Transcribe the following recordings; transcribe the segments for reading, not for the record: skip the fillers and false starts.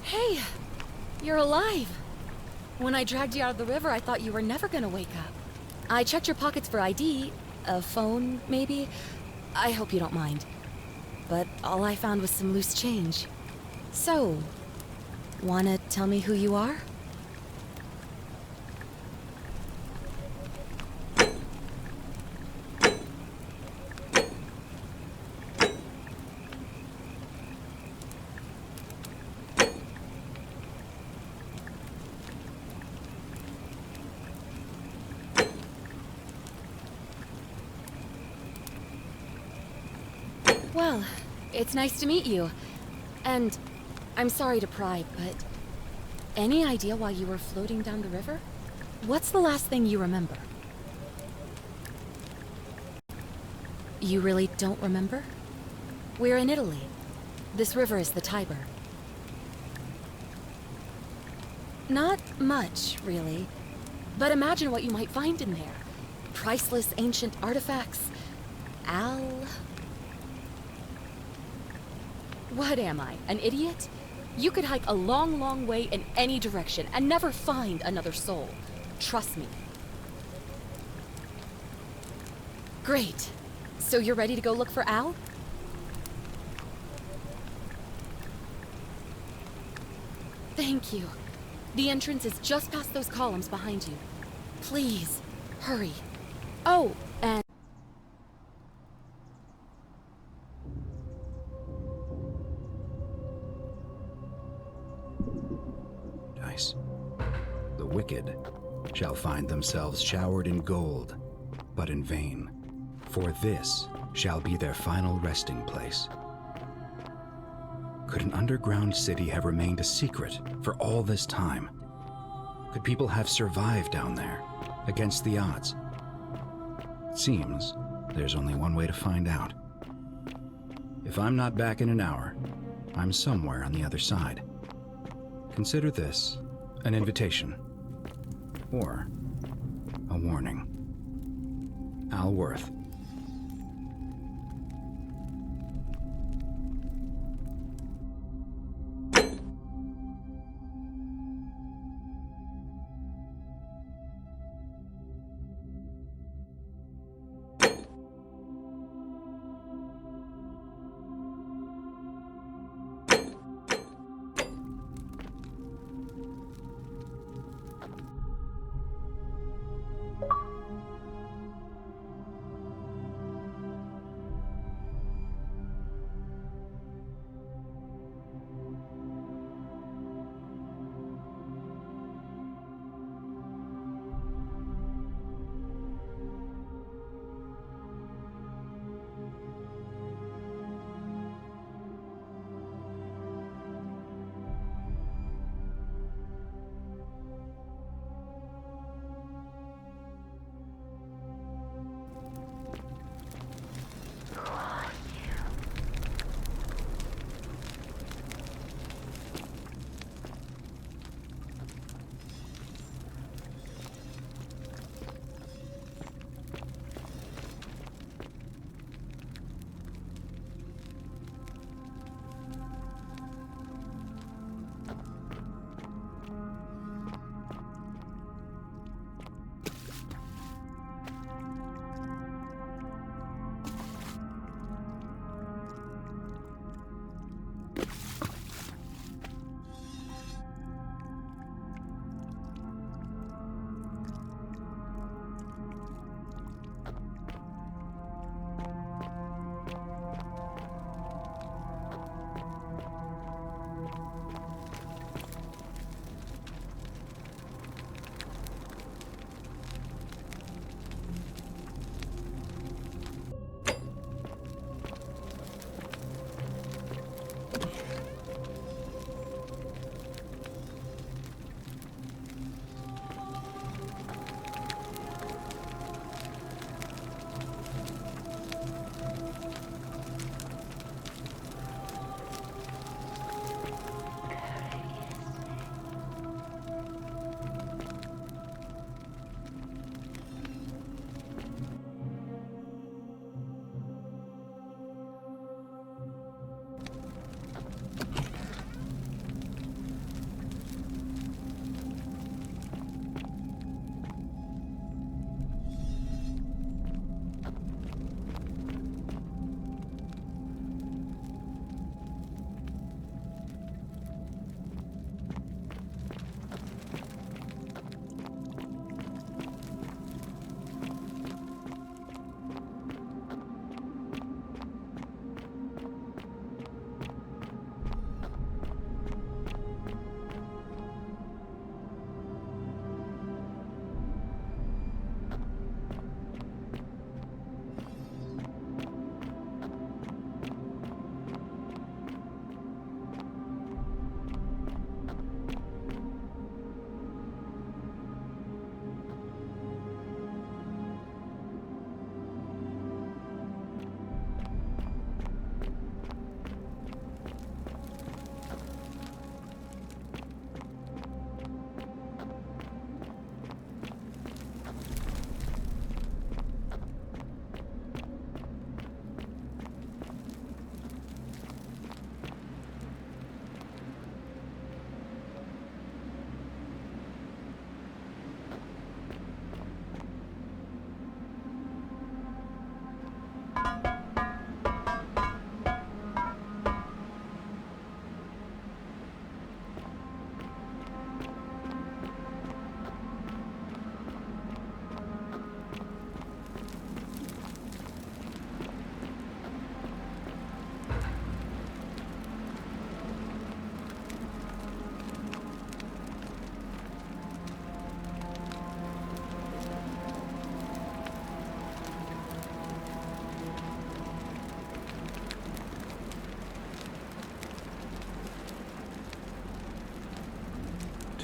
Hey, you're alive. When I dragged you out of the river, I thought you were never gonna wake up. I checked your pockets for ID, a phone, maybe. I hope you don't mind. But all I found was some loose change. So, wanna tell me who you are? Well, it's nice to meet you. And I'm sorry to pry, but any idea why you were floating down the river? What's the last thing you remember? You really don't remember? We're in Italy. This river is the Tiber. Not much, really. But imagine what you might find in there. Priceless ancient artifacts. What am I, an idiot? You could hike a long, long way in any direction and never find another soul. Trust me. Great. So you're ready to go look for Al? Thank you. The entrance is just past those columns behind you. Please, hurry. Oh, and... The wicked shall find themselves showered in gold, but in vain, for this shall be their final resting place. Could an underground city have remained a secret for all this time? Could people have survived down there, against the odds? It seems there's only one way to find out. If I'm not back in an hour, I'm somewhere on the other side. Consider this an invitation, or a warning. Al Worth.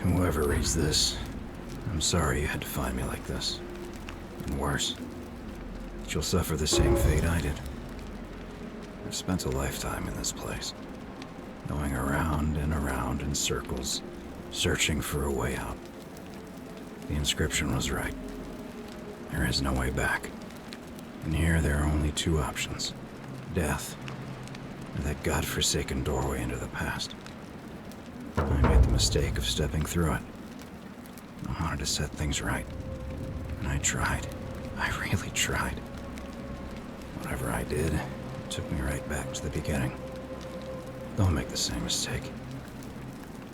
Whoever reads this, I'm sorry you had to find me like this. And worse, that you'll suffer the same fate I did. I've spent a lifetime in this place, going around and around in circles, searching for a way out. The inscription was right. There is no way back. And here there are only two options: death, or that godforsaken doorway into the past. I made the mistake of stepping through it. I wanted to set things right. And I tried. I really tried. Whatever I did took me right back to the beginning. Don't make the same mistake.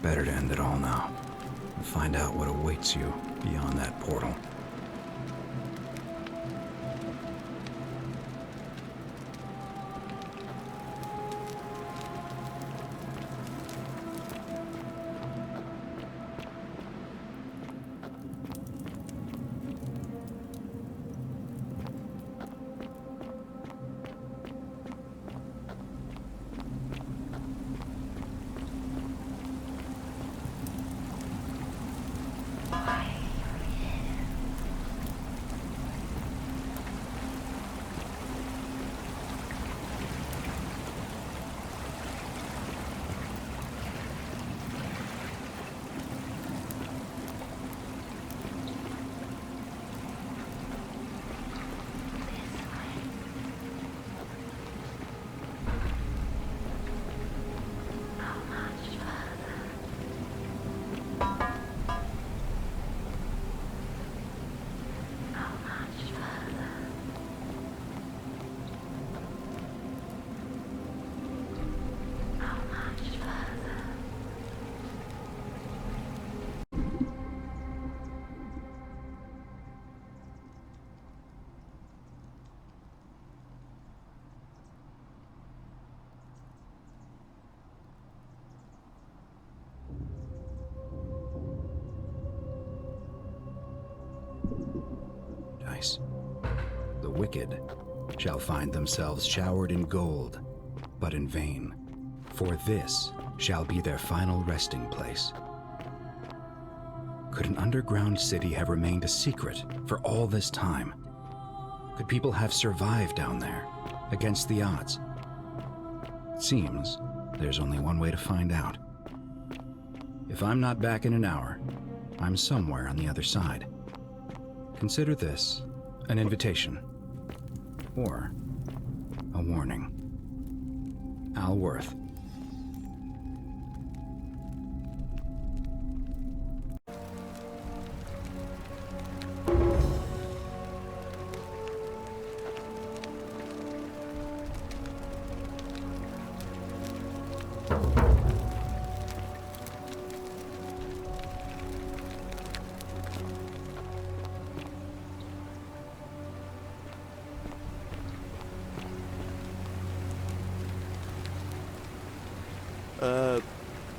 Better to end it all now and find out what awaits you beyond that portal. The wicked shall find themselves showered in gold, but in vain, for this shall be their final resting place. Could an underground city have remained a secret for all this time? Could people have survived down there, against the odds? It seems there's only one way to find out. If I'm not back in an hour, I'm somewhere on the other side. Consider this an invitation, or a warning. Al Worth.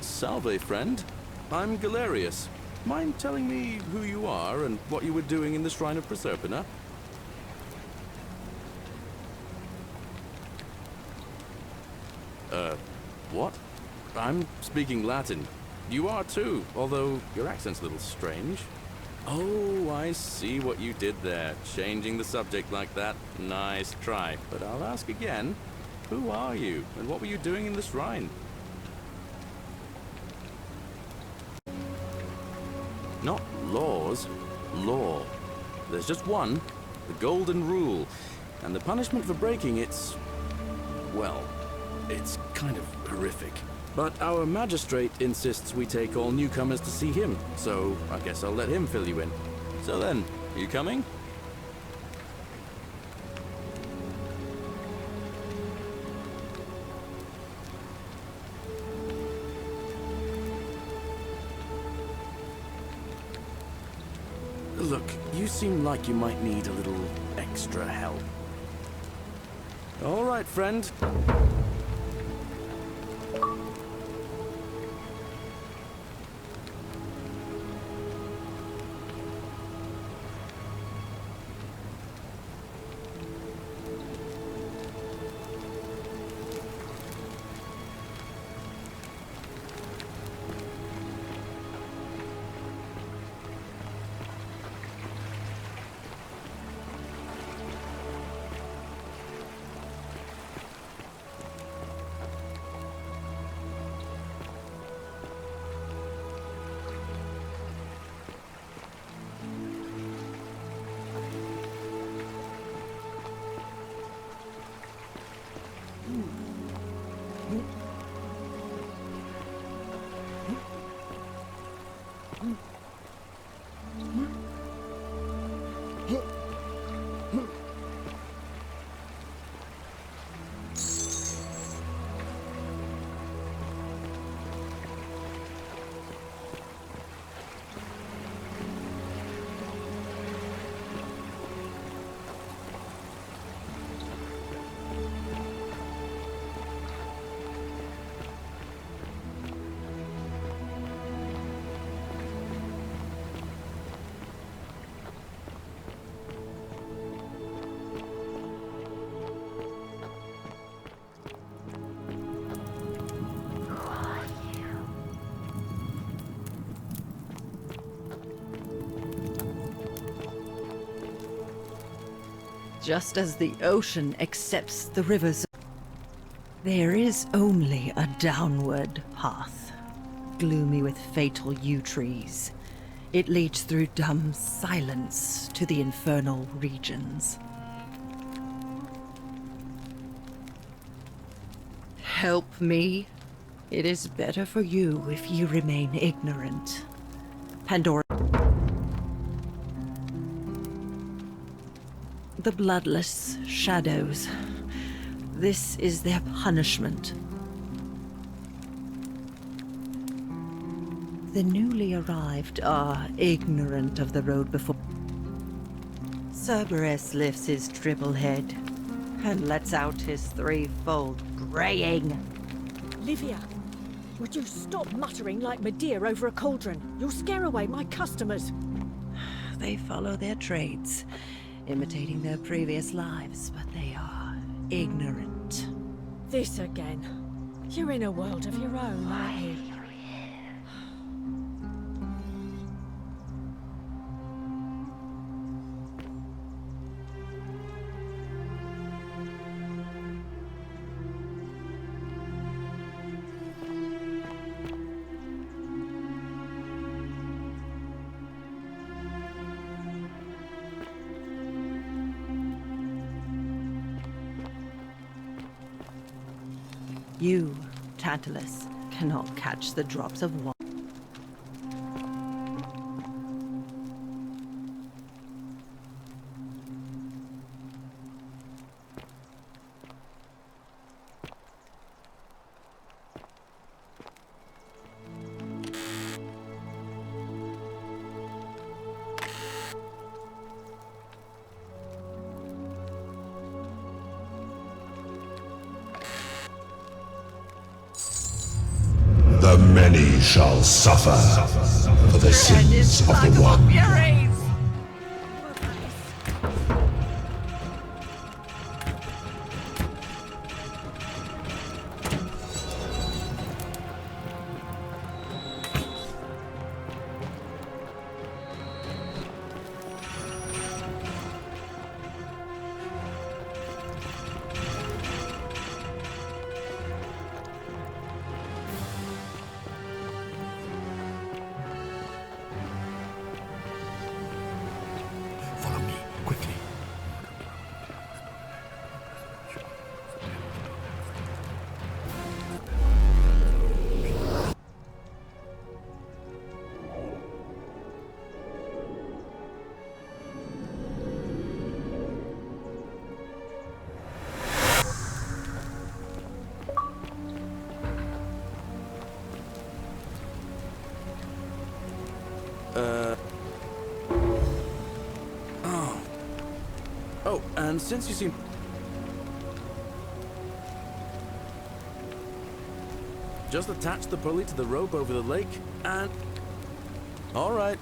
Salve, friend. I'm Galerius. Mind telling me who you are and what you were doing in the Shrine of Proserpina? What? I'm speaking Latin. You are too, although your accent's a little strange. Oh, I see what you did there. Changing the subject like that. Nice try. But I'll ask again. Who are you, and what were you doing in the shrine? Not laws, law. There's just one, the golden rule, and the punishment for breaking it's, well, it's kind of horrific. But our magistrate insists we take all newcomers to see him, so I guess I'll let him fill you in. So then, you coming? Look, you seem like you might need a little extra help. All right, friend. Just as the ocean accepts the rivers, there is only a downward path, gloomy with fatal yew trees. It leads through dumb silence to the infernal regions. Help me. It is better for you if you remain ignorant. Pandora. The bloodless shadows. This is their punishment. The newly arrived are ignorant of the road before. Cerberus lifts his triple head and lets out his threefold braying. Livia, would you stop muttering like Medea over a cauldron? You'll scare away my customers. They follow their trades, imitating their previous lives, but they are ignorant. This again. You're in a world of your own, aren't you? You, Tantalus, cannot catch the drops of water. The many shall suffer for the sins of the one. Follow me, quickly. Oh, and since you seem... Just attach the pulley to the rope over the lake, and... All right.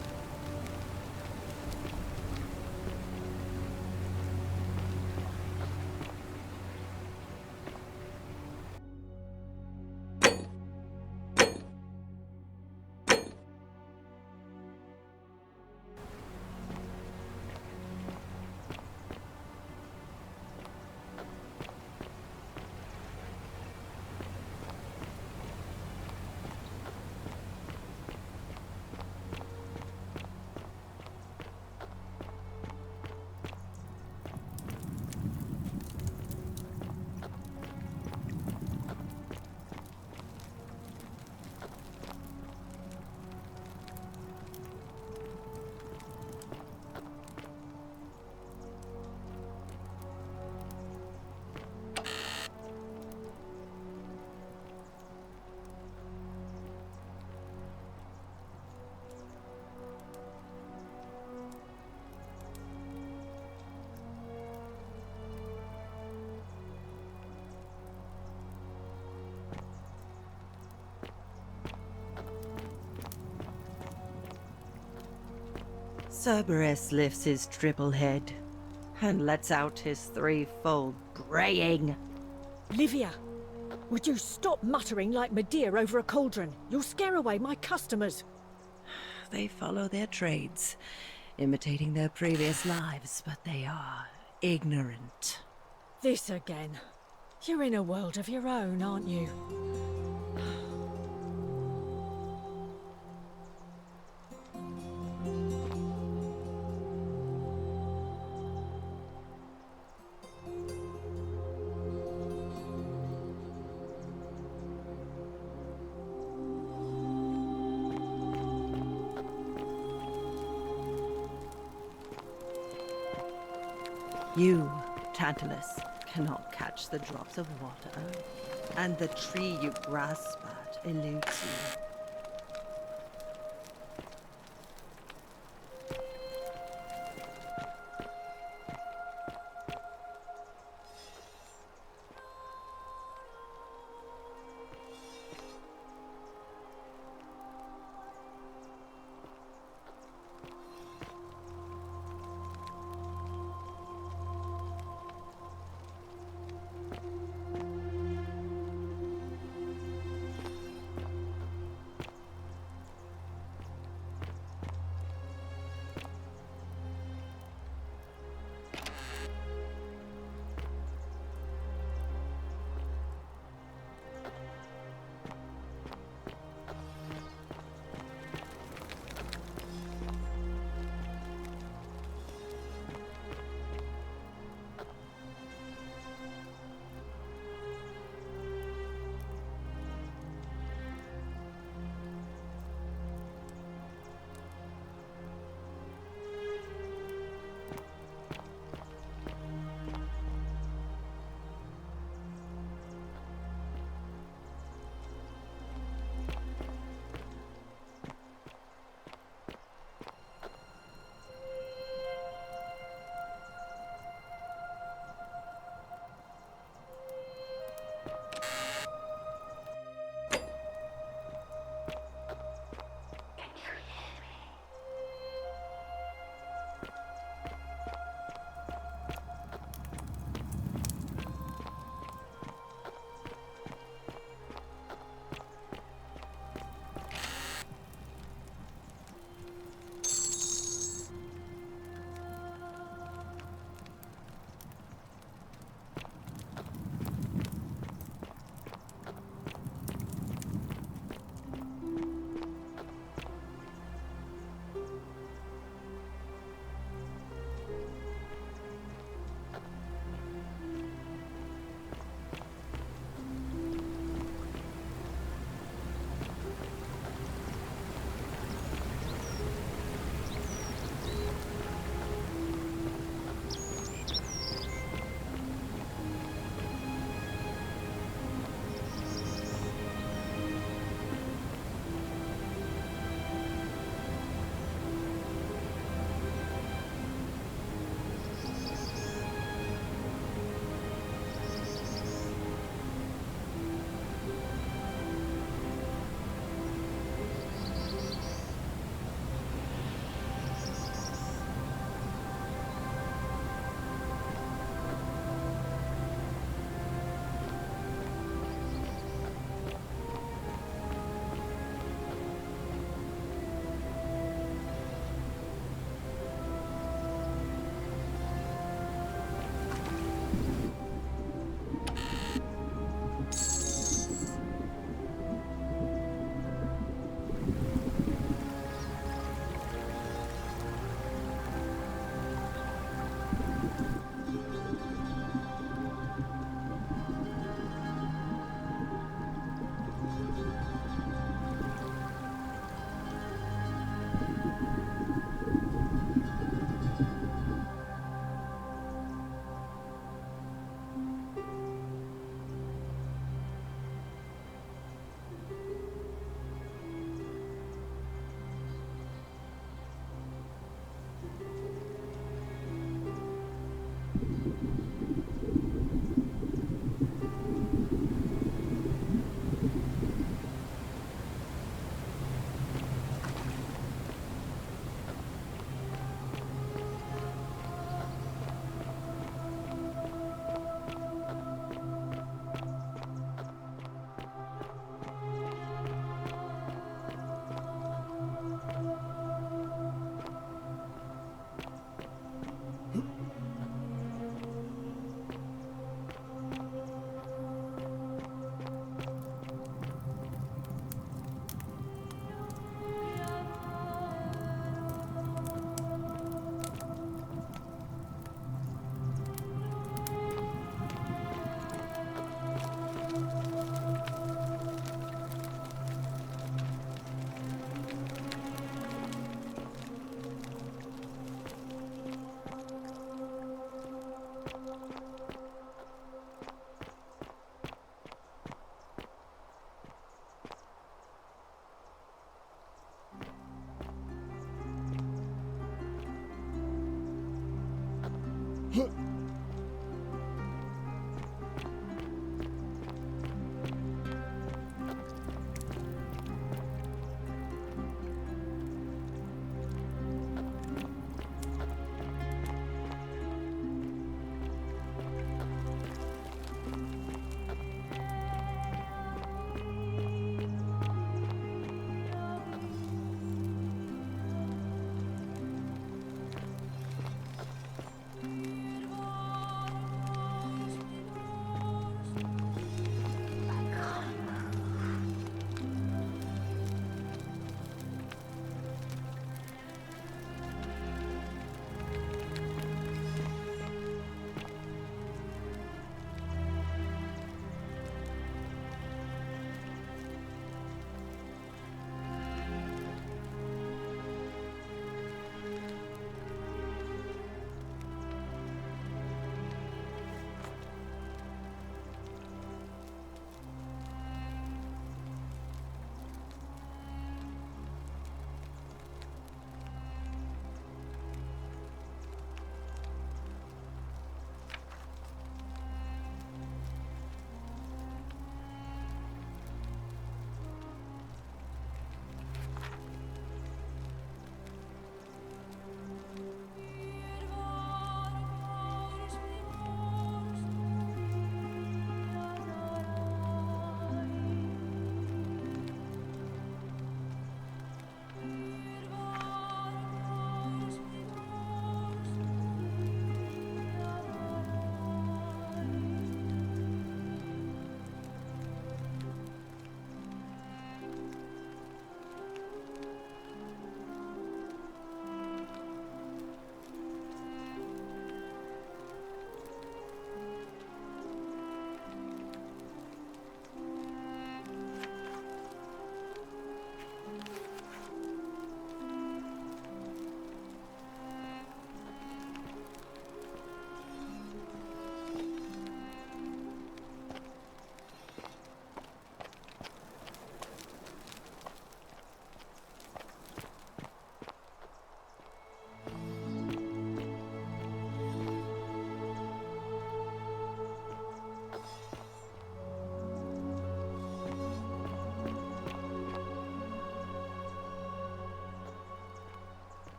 Cerberus lifts his triple head and lets out his threefold braying. Livia, would you stop muttering like Medea over a cauldron? You'll scare away my customers. They follow their trades, imitating their previous lives, but they are ignorant. This again. You're in a world of your own, aren't you? You, Tantalus, cannot catch the drops of water, and the tree you grasp at eludes you.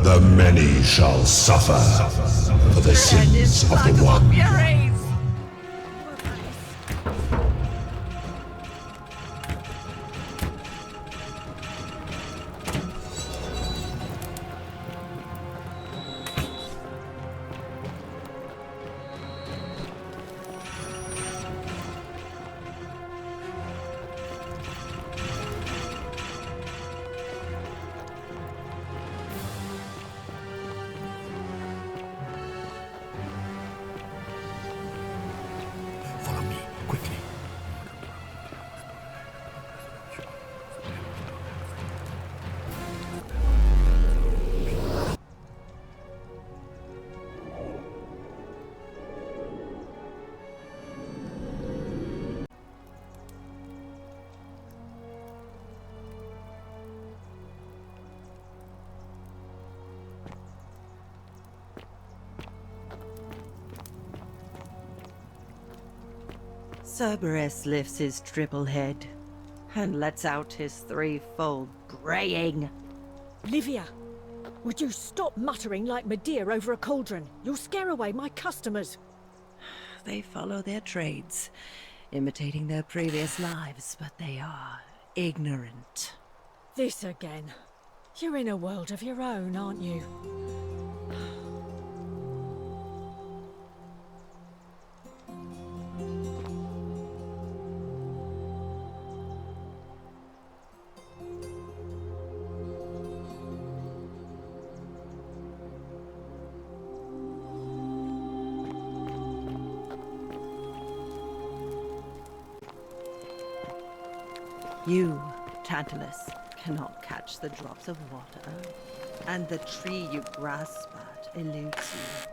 The many shall suffer for the sins of the one. Follow me, quickly. Cerberus lifts his triple head and lets out his threefold braying. Livia, would you stop muttering like Medea over a cauldron? You'll scare away my customers. They follow their trades, imitating their previous lives, but they are ignorant. This again. You're in a world of your own, aren't you? You, Tantalus, cannot catch the drops of water, and the tree you grasp at eludes you.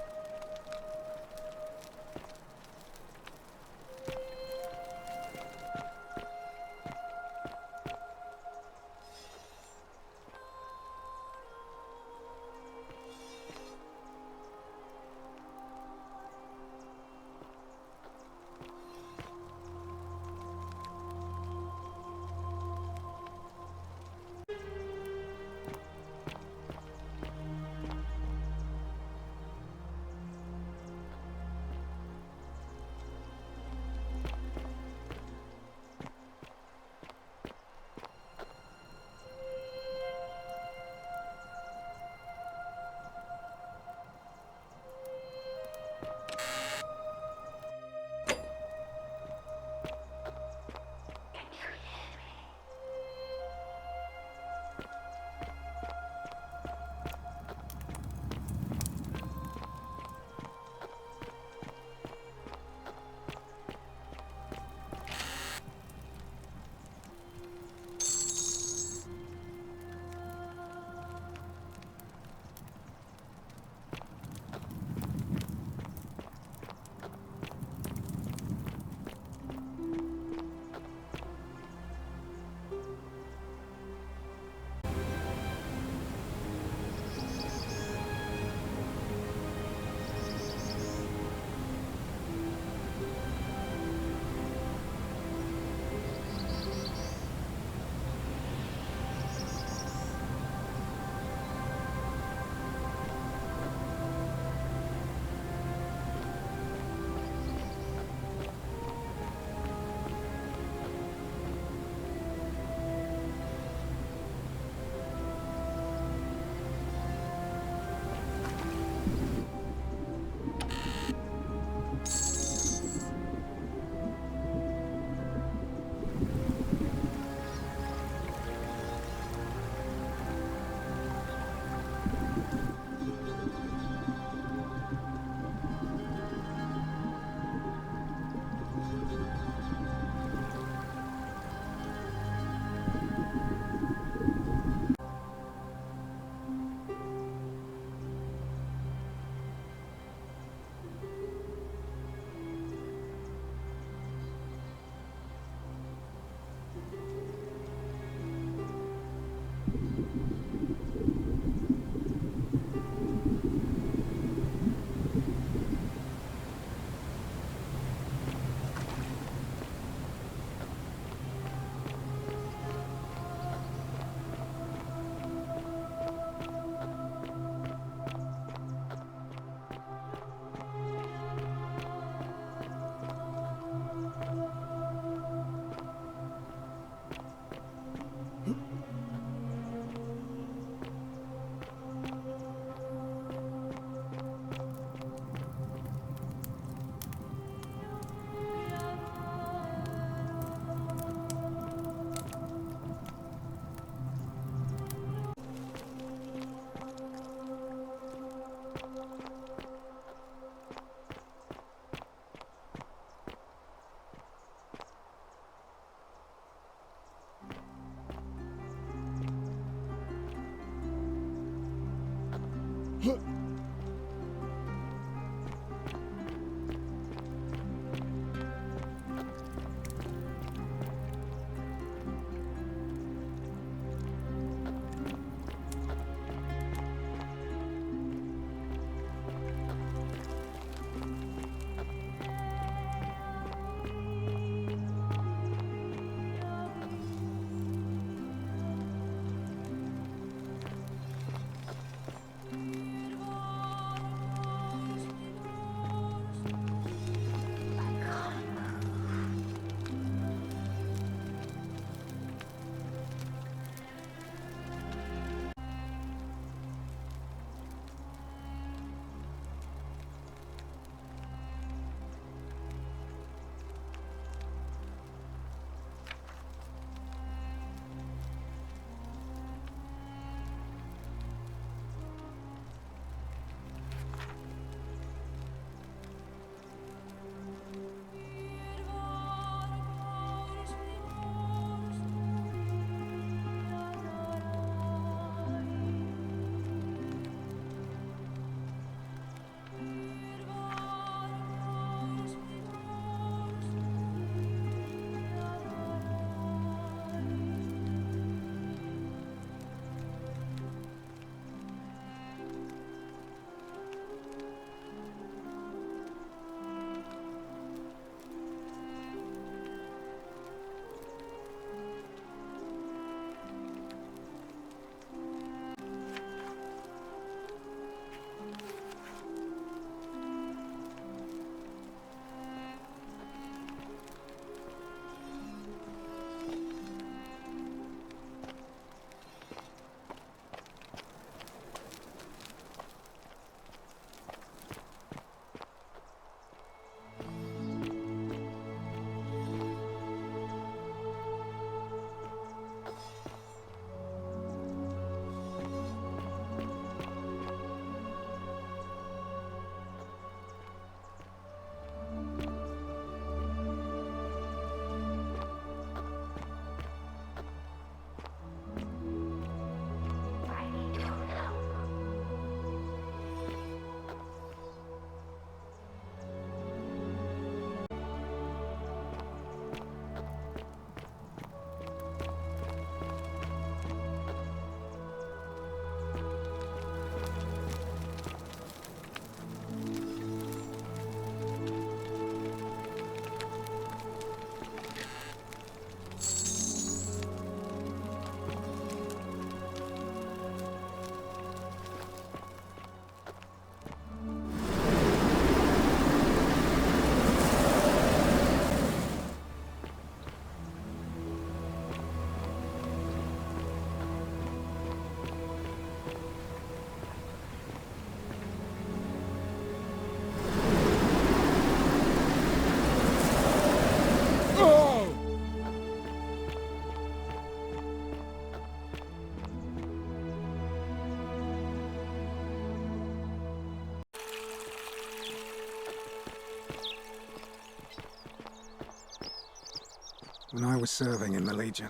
When I was serving in the Legion,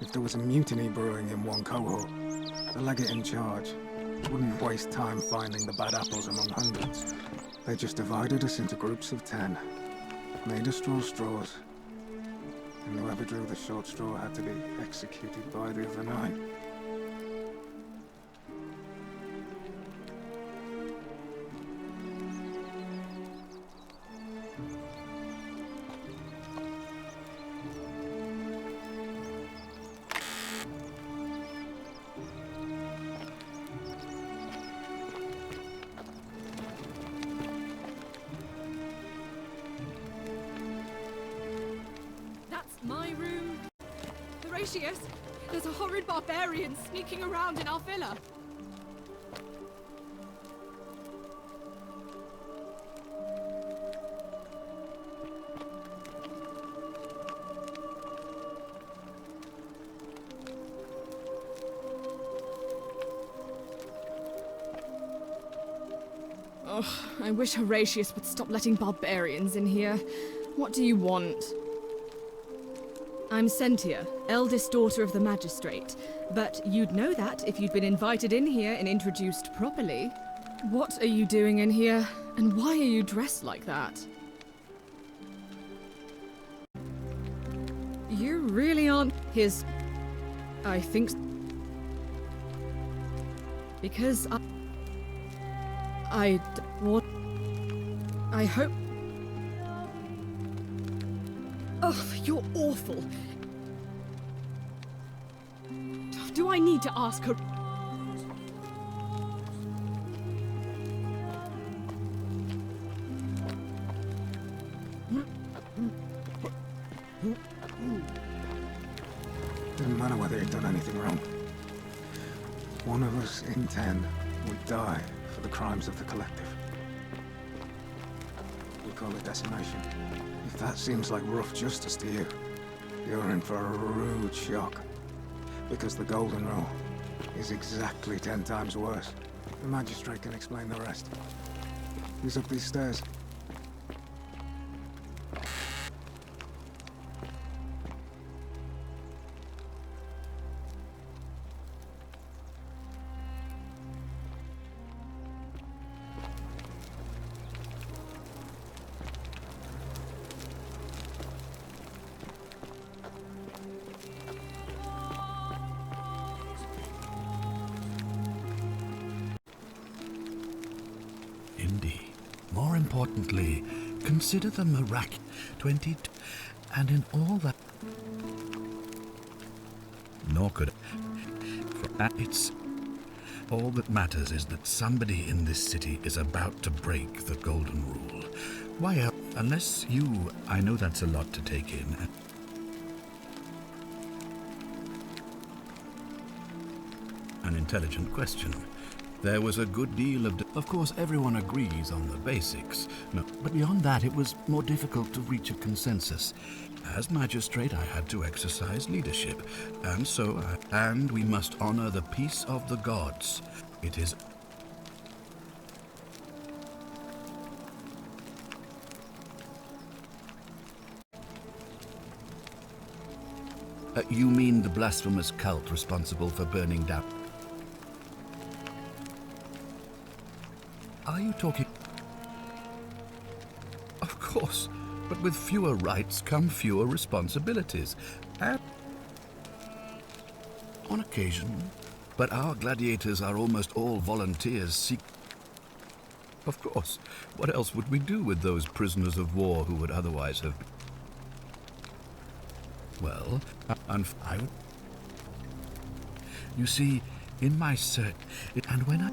if there was a mutiny brewing in one cohort, the legate in charge wouldn't waste time finding the bad apples among hundreds. They just divided us into groups of 10, made us draw straws, and whoever drew the short straw had to be executed by the other 9. That's my room. Horatius, there's a horrid barbarian sneaking around in our villa. Ugh, I wish Horatius would stop letting barbarians in here. What do you want? I'm Sentia, eldest daughter of the magistrate. But you'd know that if you'd been invited in here and introduced properly. What are you doing in here? And why are you dressed like that? You really aren't his... I think... Because what? I hope... Ugh, you're awful. Do I need to ask her? Didn't matter whether he'd done anything wrong. One of us in 10 would die for the crimes of the collective. We call it decimation. If that seems like rough justice to you, you're in for a rude shock. Because the Golden Rule is exactly 10 times worse. The magistrate can explain the rest. He's up these stairs. Indeed. More importantly, consider the mirac 22, and in all that. Nor could. It's all that matters is that somebody in this city is about to break the Golden Rule. Why else? Unless you, I know that's a lot to take in. An intelligent question. There was a good deal of course, everyone agrees on the basics. No, but beyond that, it was more difficult to reach a consensus. As magistrate, I had to exercise leadership, and we must honor the peace of the gods. It is. You mean the blasphemous cult responsible for burning down? Are you talking? Of course, but with fewer rights come fewer responsibilities. And on occasion, but our gladiators are almost all volunteers. Of course, what else would we do with those prisoners of war who would otherwise have been? Well, I would. You see, in my search, and when I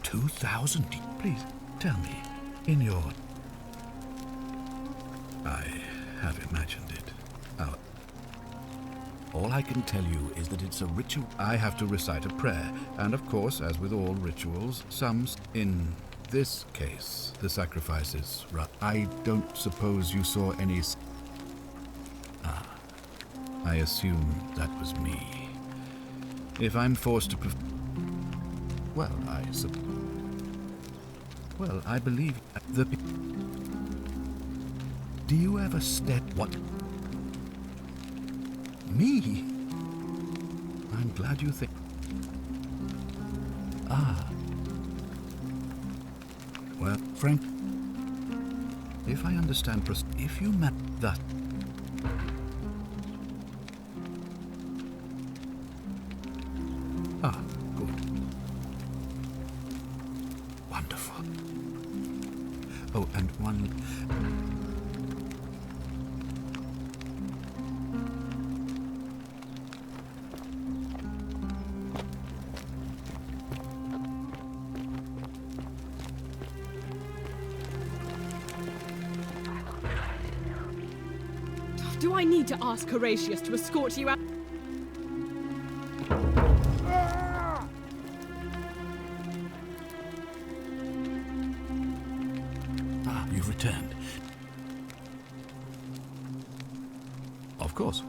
2,000, please tell me, in your. I have imagined it. All I can tell you is that it's a ritual. I have to recite a prayer, and of course, as with all rituals, in this case, the sacrifice is rough. I don't suppose you saw any. I assume that was me. If I'm forced to well, I believe the. Do you ever step what? Me? I'm glad you think. Ah. Well, Frank, if I understand, if you met that. Ah, good. Wonderful. Oh, and one. Do I need to ask Horatius to escort you out? Ah, you've returned. Of course.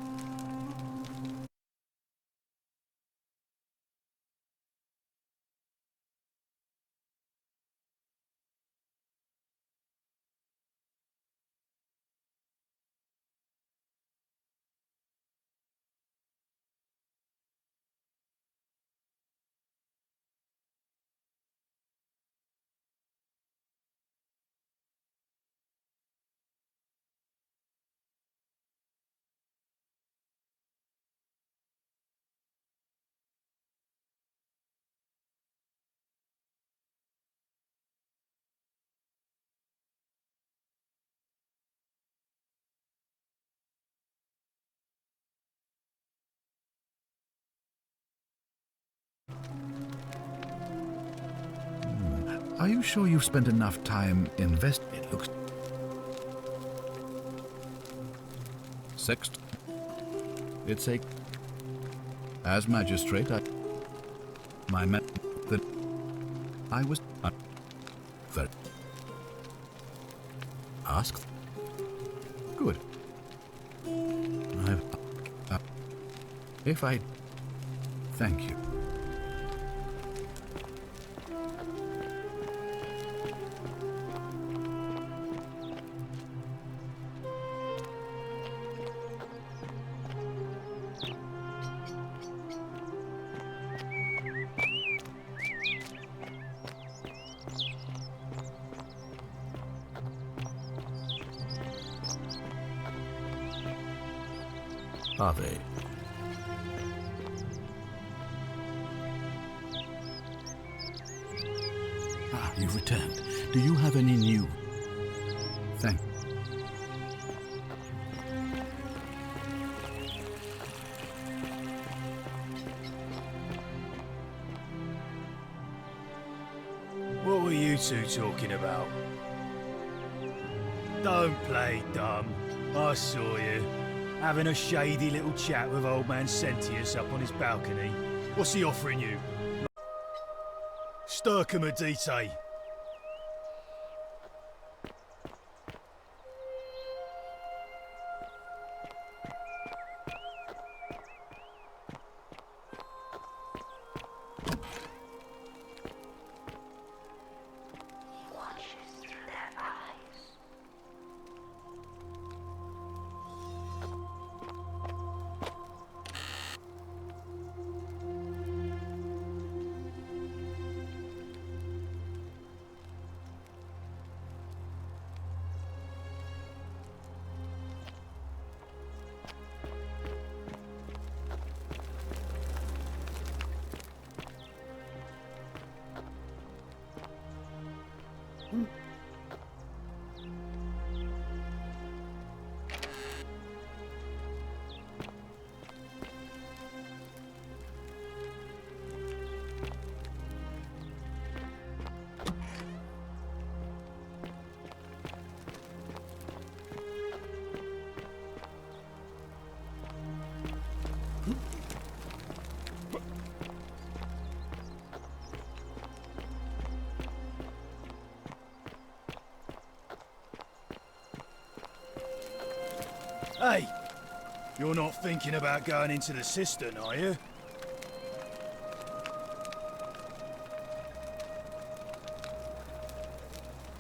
Are you sure you've spent enough time investing? It looks. Sext. It's a. As magistrate, my that I was very asked. Good. If I. Thank you. Are they? Ah, you've returned. Do you have any new? Thank. What were you two talking about? Don't play dumb. I saw you. Having a shady little chat with old man Sentius up on his balcony. What's he offering you? Sturcum-a-dite. Hey! You're not thinking about going into the cistern, are you?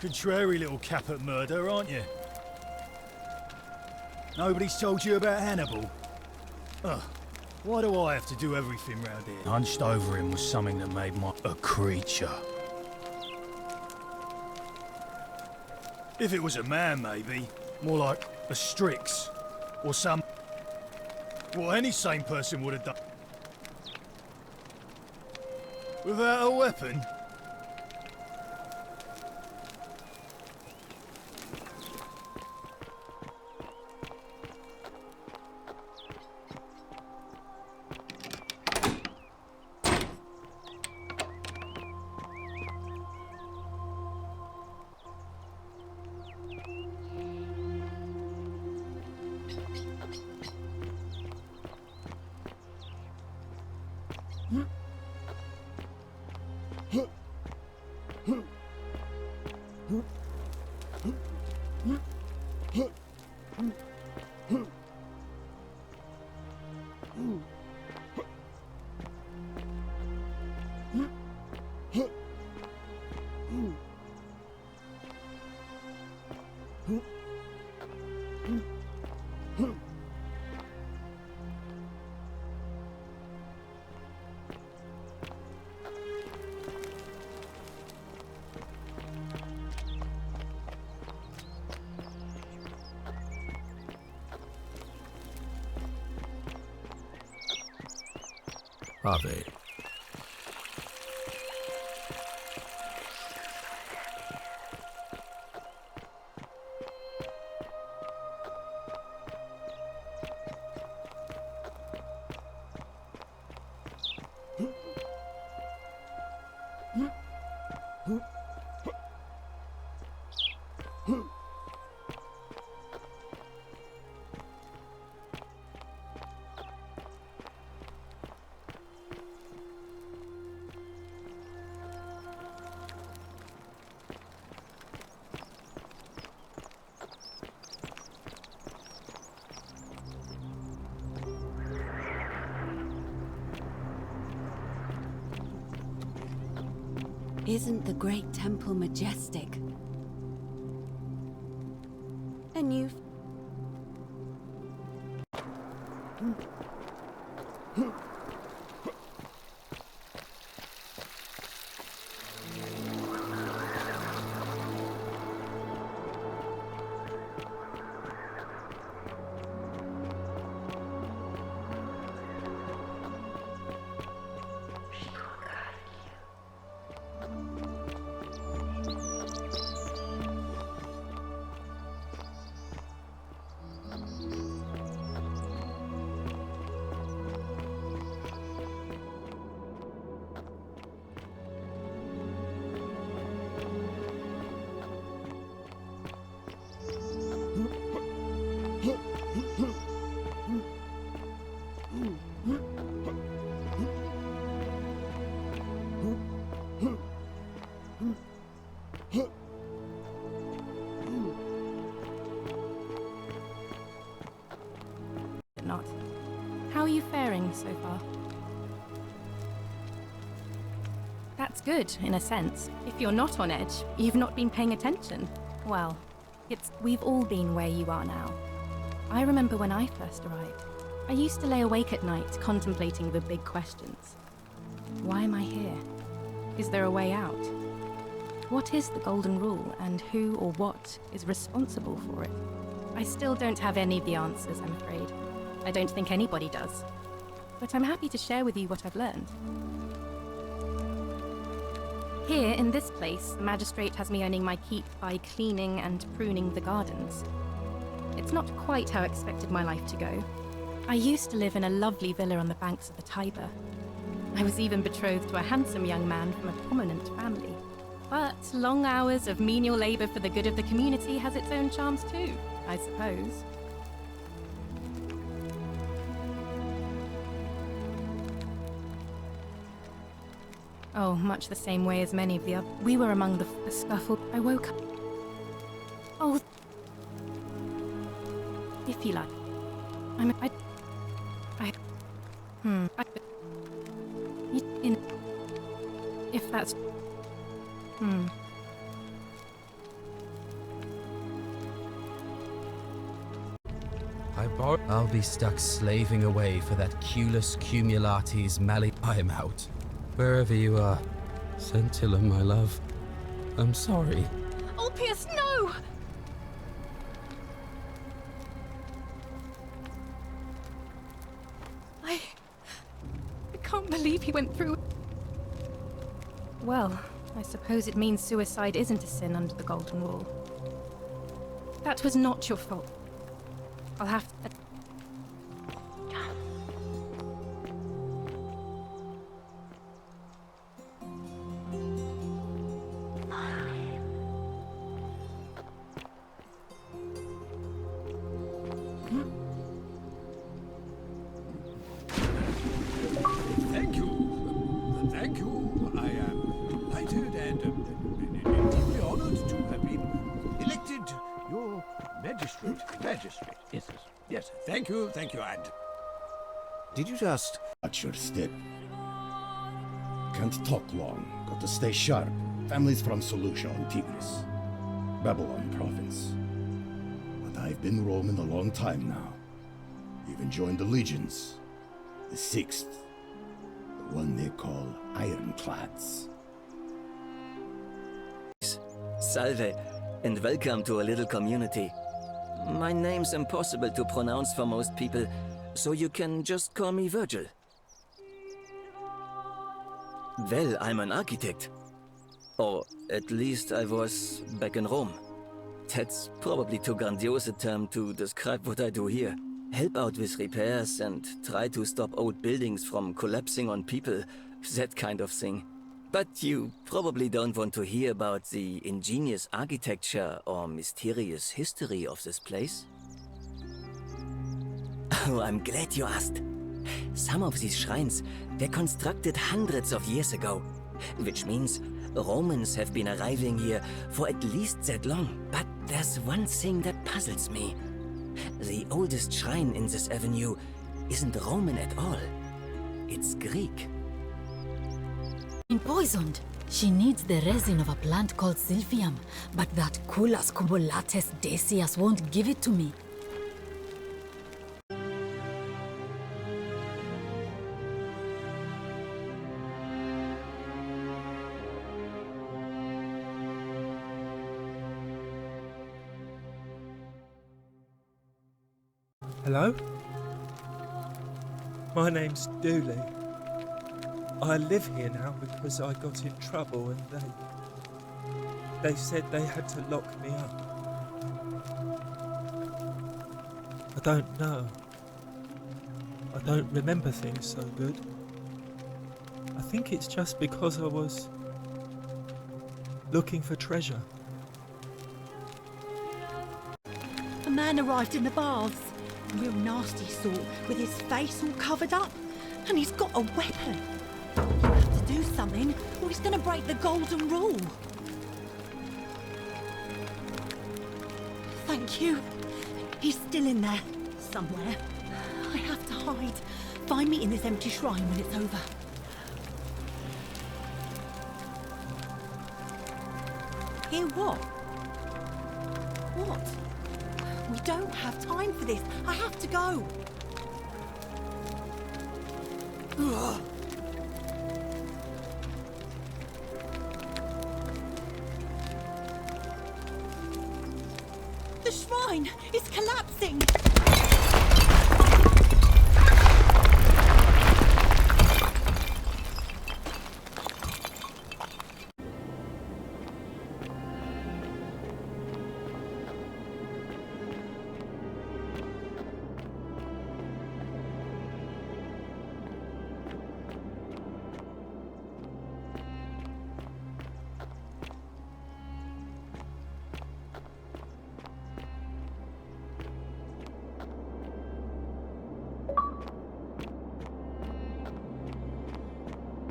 Contrary little cap at murder, aren't you? Nobody's told you about Hannibal? Ugh. Why do I have to do everything round here? Hunched over him was something that made a creature. If it was a man, maybe. More like a Strix. Or some... Well, any sane person would have done. Without a weapon? Are they? Isn't the great temple majestic? And you've... Not. How are you faring so far? That's good, in a sense. If you're not on edge, you've not been paying attention. Well, we've all been where you are now. I remember when I first arrived. I used to lay awake at night contemplating the big questions. Why am I here? Is there a way out? What is the Golden Rule, and who or what is responsible for it? I still don't have any of the answers, I'm afraid. I don't think anybody does. But I'm happy to share with you what I've learned. Here, in this place, the magistrate has me earning my keep by cleaning and pruning the gardens. It's not quite how I expected my life to go. I used to live in a lovely villa on the banks of the Tiber. I was even betrothed to a handsome young man from a prominent family. But long hours of menial labor for the good of the community has its own charms too, I suppose. Oh, much the same way as many of the others. We were among the scuffle. I woke up. Oh, if you like. If that's... I'll be stuck slaving away for that culus cumulatis mali. I'm out. Wherever you are, Scintilla, my love. I'm sorry. Ulpius, no! I can't believe he went through. Well, I suppose it means suicide isn't a sin under the Golden Rule. That was not your fault. I'll have to... Thank you. Thank you. I am delighted and deeply honored to have been elected your magistrate. Magistrate. Yes, yes. Yes. Thank you. Thank you. And Did you just watch your step? Can't talk long. Got to stay sharp. Families from Solucia on Tigris, Babylon province. But I've been roaming a long time now. Even joined the legions. The 6th. The one they call Ironclads. Salve, and welcome to a little community. My name's impossible to pronounce for most people, so you can just call me Virgil. Well, I'm an architect. Or at least I was back in Rome. That's probably too grandiose a term to describe what I do here. Help out with repairs and try to stop old buildings from collapsing on people, that kind of thing. But you probably don't want to hear about the ingenious architecture or mysterious history of this place. Oh, I'm glad you asked. Some of these shrines were constructed hundreds of years ago, which means Romans have been arriving here for at least that long. But there's one thing that puzzles me. The oldest shrine in this avenue isn't Roman at all. It's Greek. Poisoned. She needs the resin of a plant called Silphium, but that Culus cumulatus decius won't give it to me. Hello? My name's Dooley. I live here now because I got in trouble and they said they had to lock me up. I don't know. I don't remember things so good. I think it's just because I was looking for treasure. A man arrived in the baths. A real nasty sort, with his face all covered up. And he's got a weapon. You have to do something, or he's gonna break the Golden Rule. Thank you. He's still in there, somewhere. I have to hide. Find me in this empty shrine when it's over. Hear what? What? We don't have time for this. I have to go. Ugh. The shrine is collapsing.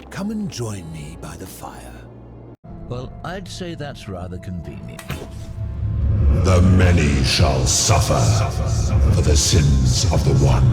Come and join me by the fire. Well, I'd say that's rather convenient. The many shall suffer for the sins of the one.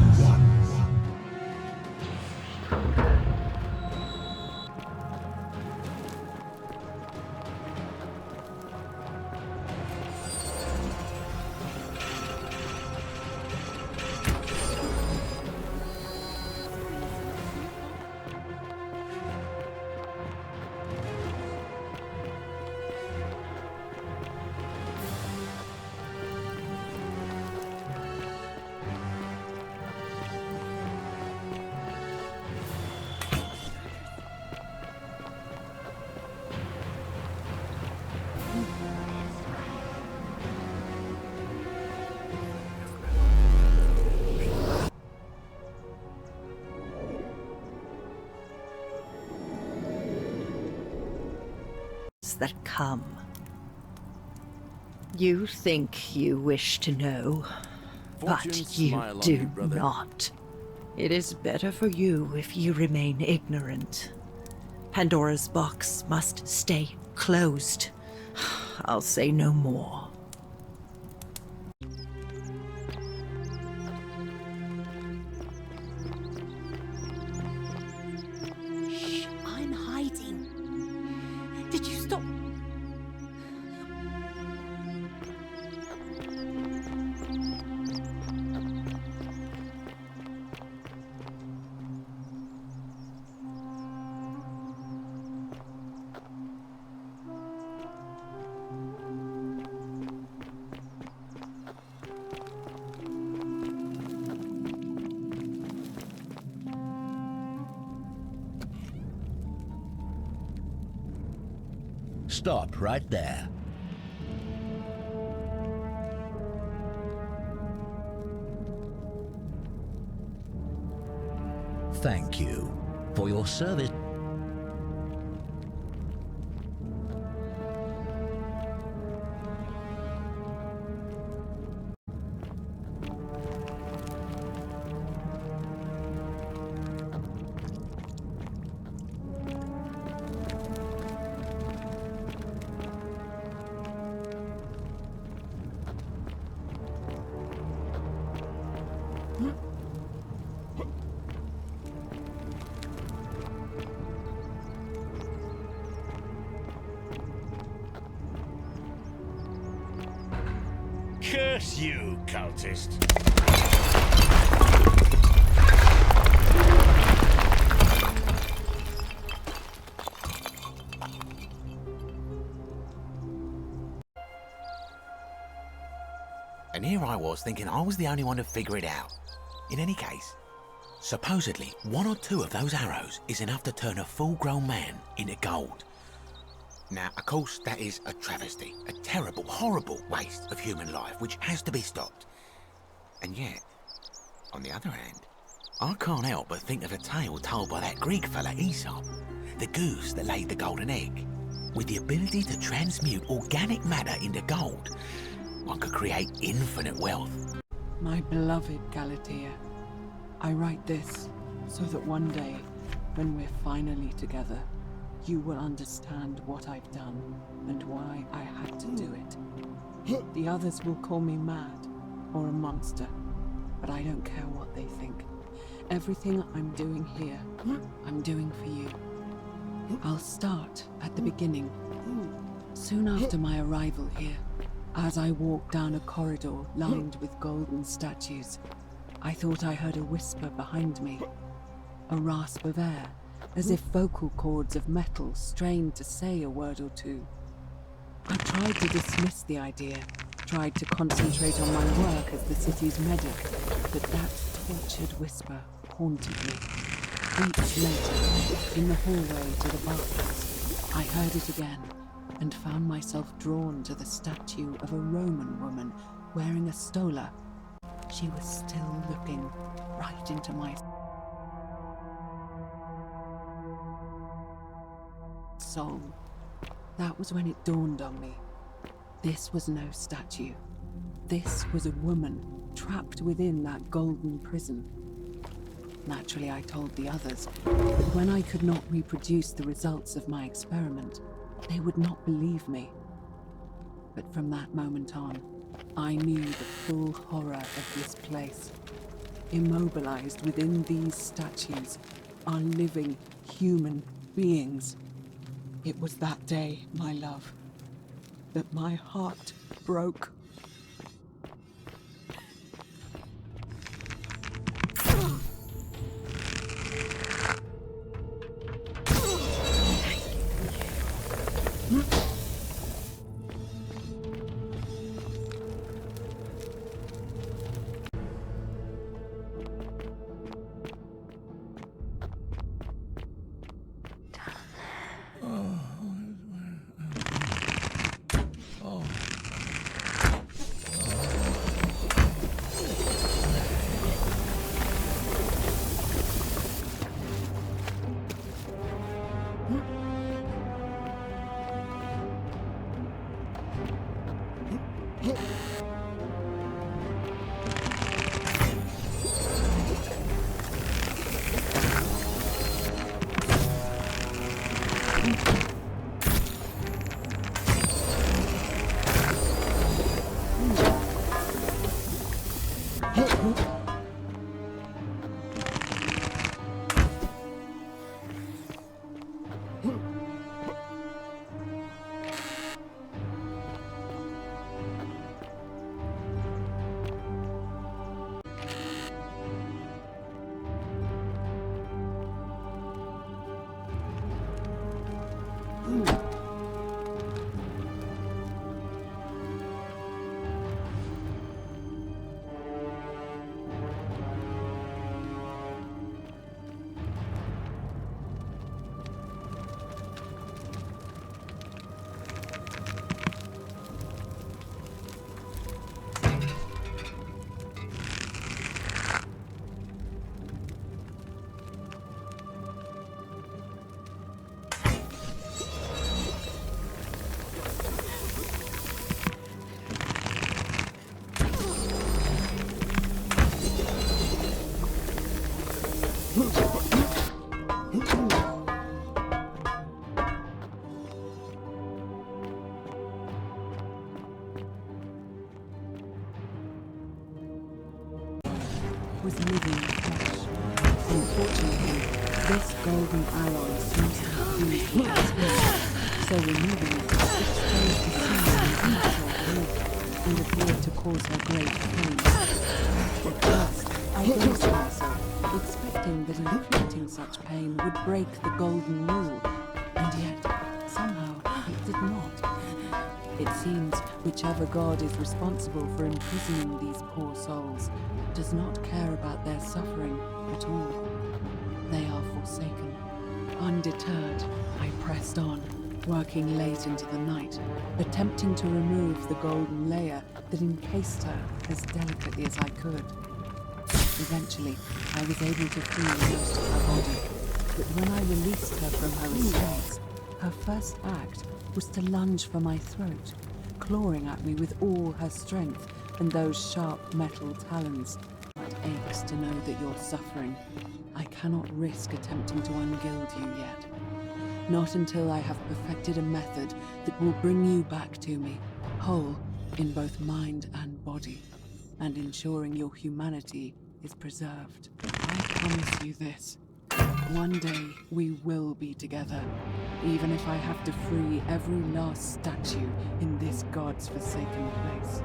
come. You think you wish to know, Fortune but you smile on do you, brother. not. It is better for you if you remain ignorant. Pandora's box must stay closed. I'll say no more. Shh, I'm hiding. Did you stop? Stop right there. Thank you for your service. Curse you, cultist. And here I was thinking I was the only one to figure it out. In any case, supposedly one or two of those arrows is enough to turn a full-grown man into gold. Now, of course, that is a travesty, a terrible, horrible waste of human life, which has to be stopped. And yet, on the other hand, I can't help but think of a tale told by that Greek fella Aesop, the goose that laid the golden egg. With the ability to transmute organic matter into gold, one could create infinite wealth. My beloved Galatea, I write this so that one day, when we're finally together, you will understand what I've done and why I had to do it. The others will call me mad or a monster, but I don't care what they think. Everything I'm doing here, I'm doing for you. I'll start at the beginning. Soon after my arrival here, as I walked down a corridor lined with golden statues, I thought I heard a whisper behind me, a rasp of air, as if vocal cords of metal strained to say a word or two. I tried to dismiss the idea, tried to concentrate on my work as the city's medic, but that tortured whisper haunted me. Weeks later, in the hallway to the bathhouse, I heard it again and found myself drawn to the statue of a Roman woman wearing a stola. She was still looking right into my soul. That was when it dawned on me. This was no statue. This was a woman trapped within that golden prison. Naturally, I told the others, but when I could not reproduce the results of my experiment, they would not believe me. But from that moment on, I knew the full horror of this place. Immobilized within these statues are living human beings. It was that day, my love, that my heart broke. Was living flesh. Unfortunately, this golden alloy seems to have fused with its skin, so removing it exposed the seal in each of and appeared to cause her great pain. At first, I braced myself, expecting that inflicting such pain would break the golden rule, and yet, somehow, it did not. It seems whichever god is responsible for imprisoning these poor souls does not care about their suffering at all. They are forsaken. Undeterred, I pressed on, working late into the night, attempting to remove the golden layer that encased her as delicately as I could. Eventually, I was able to free most of her body, but when I released her from her restraints, her first act was to lunge for my throat, clawing at me with all her strength and those sharp metal talons. It aches to know that you're suffering. I cannot risk attempting to ungild you yet. Not until I have perfected a method that will bring you back to me, whole in both mind and body, and ensuring your humanity is preserved. I promise you this. One day we will be together, even if I have to free every last statue in this god's forsaken place.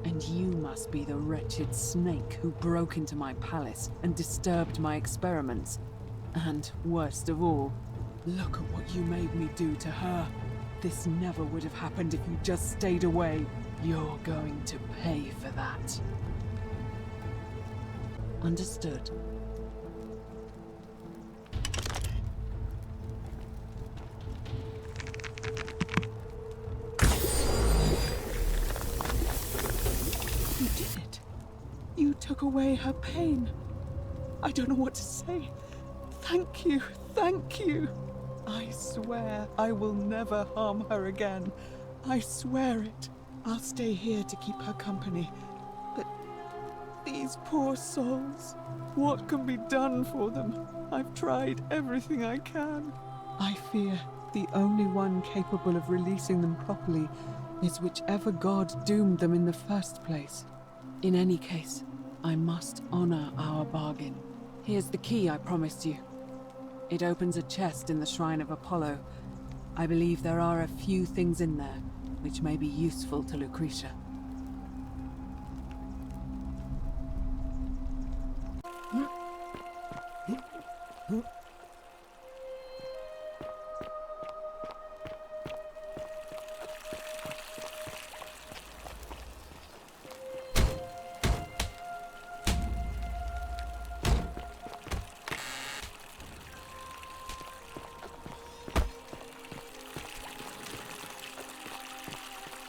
And you must be the wretched snake who broke into my palace and disturbed my experiments. And, worst of all, look at what you made me do to her. This never would have happened if you just stayed away. You're going to pay for that. Understood. You did it. You took away her pain. I don't know what to say. Thank you, thank you. I swear I will never harm her again. I swear it. I'll stay here to keep her company. But these poor souls, what can be done for them? I've tried everything I can. I fear the only one capable of releasing them properly is whichever god doomed them in the first place. In any case, I must honor our bargain. Here's the key I promised you. It opens a chest in the Shrine of Apollo. I believe there are a few things in there which may be useful to Lucretia.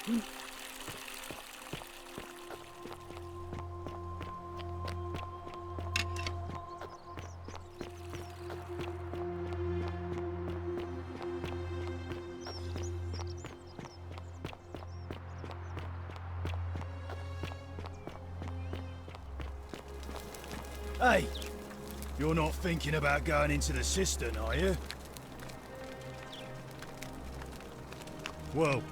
Hey, you're not thinking about going into the cistern, are you? Whoa.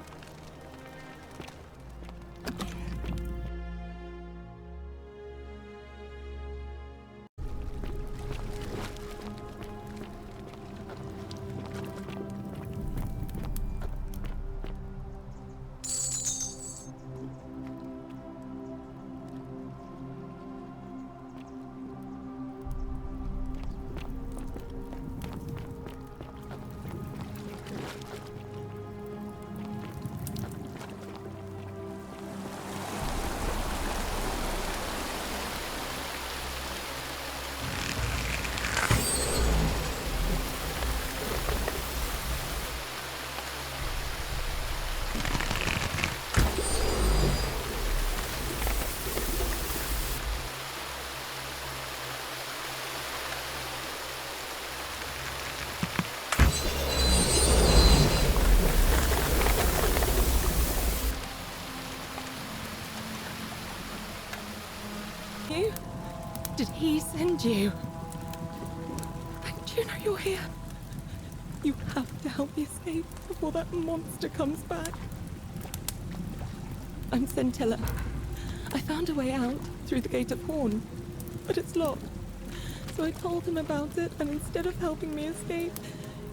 You? Did he send you? And you know you're here. You have to help me escape before that monster comes back. I'm Scintilla. I found a way out through the Gate of Horn, but it's locked. So I told him about it, and instead of helping me escape,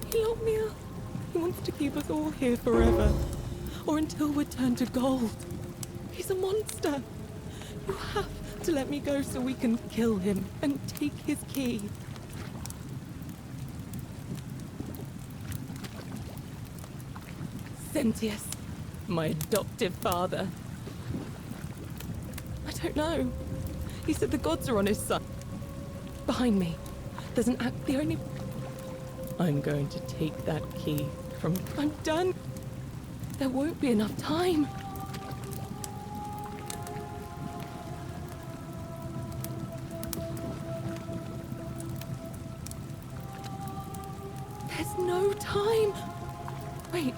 he locked me up. He wants to keep us all here forever, or until we're turned to gold. He's a monster. You have to let me go so we can kill him and take his key. Sentius, my adoptive father. I don't know. He said the gods are on his side. Behind me, there's an act. The only. I'm going to take that key from. I'm done. There won't be enough time. There's no time. Wait.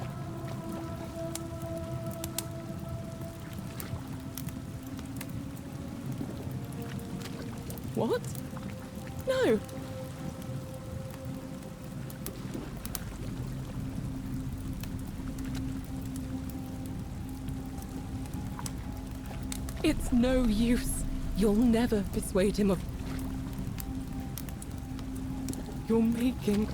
What? No. It's no use. You'll never persuade him of... You're making...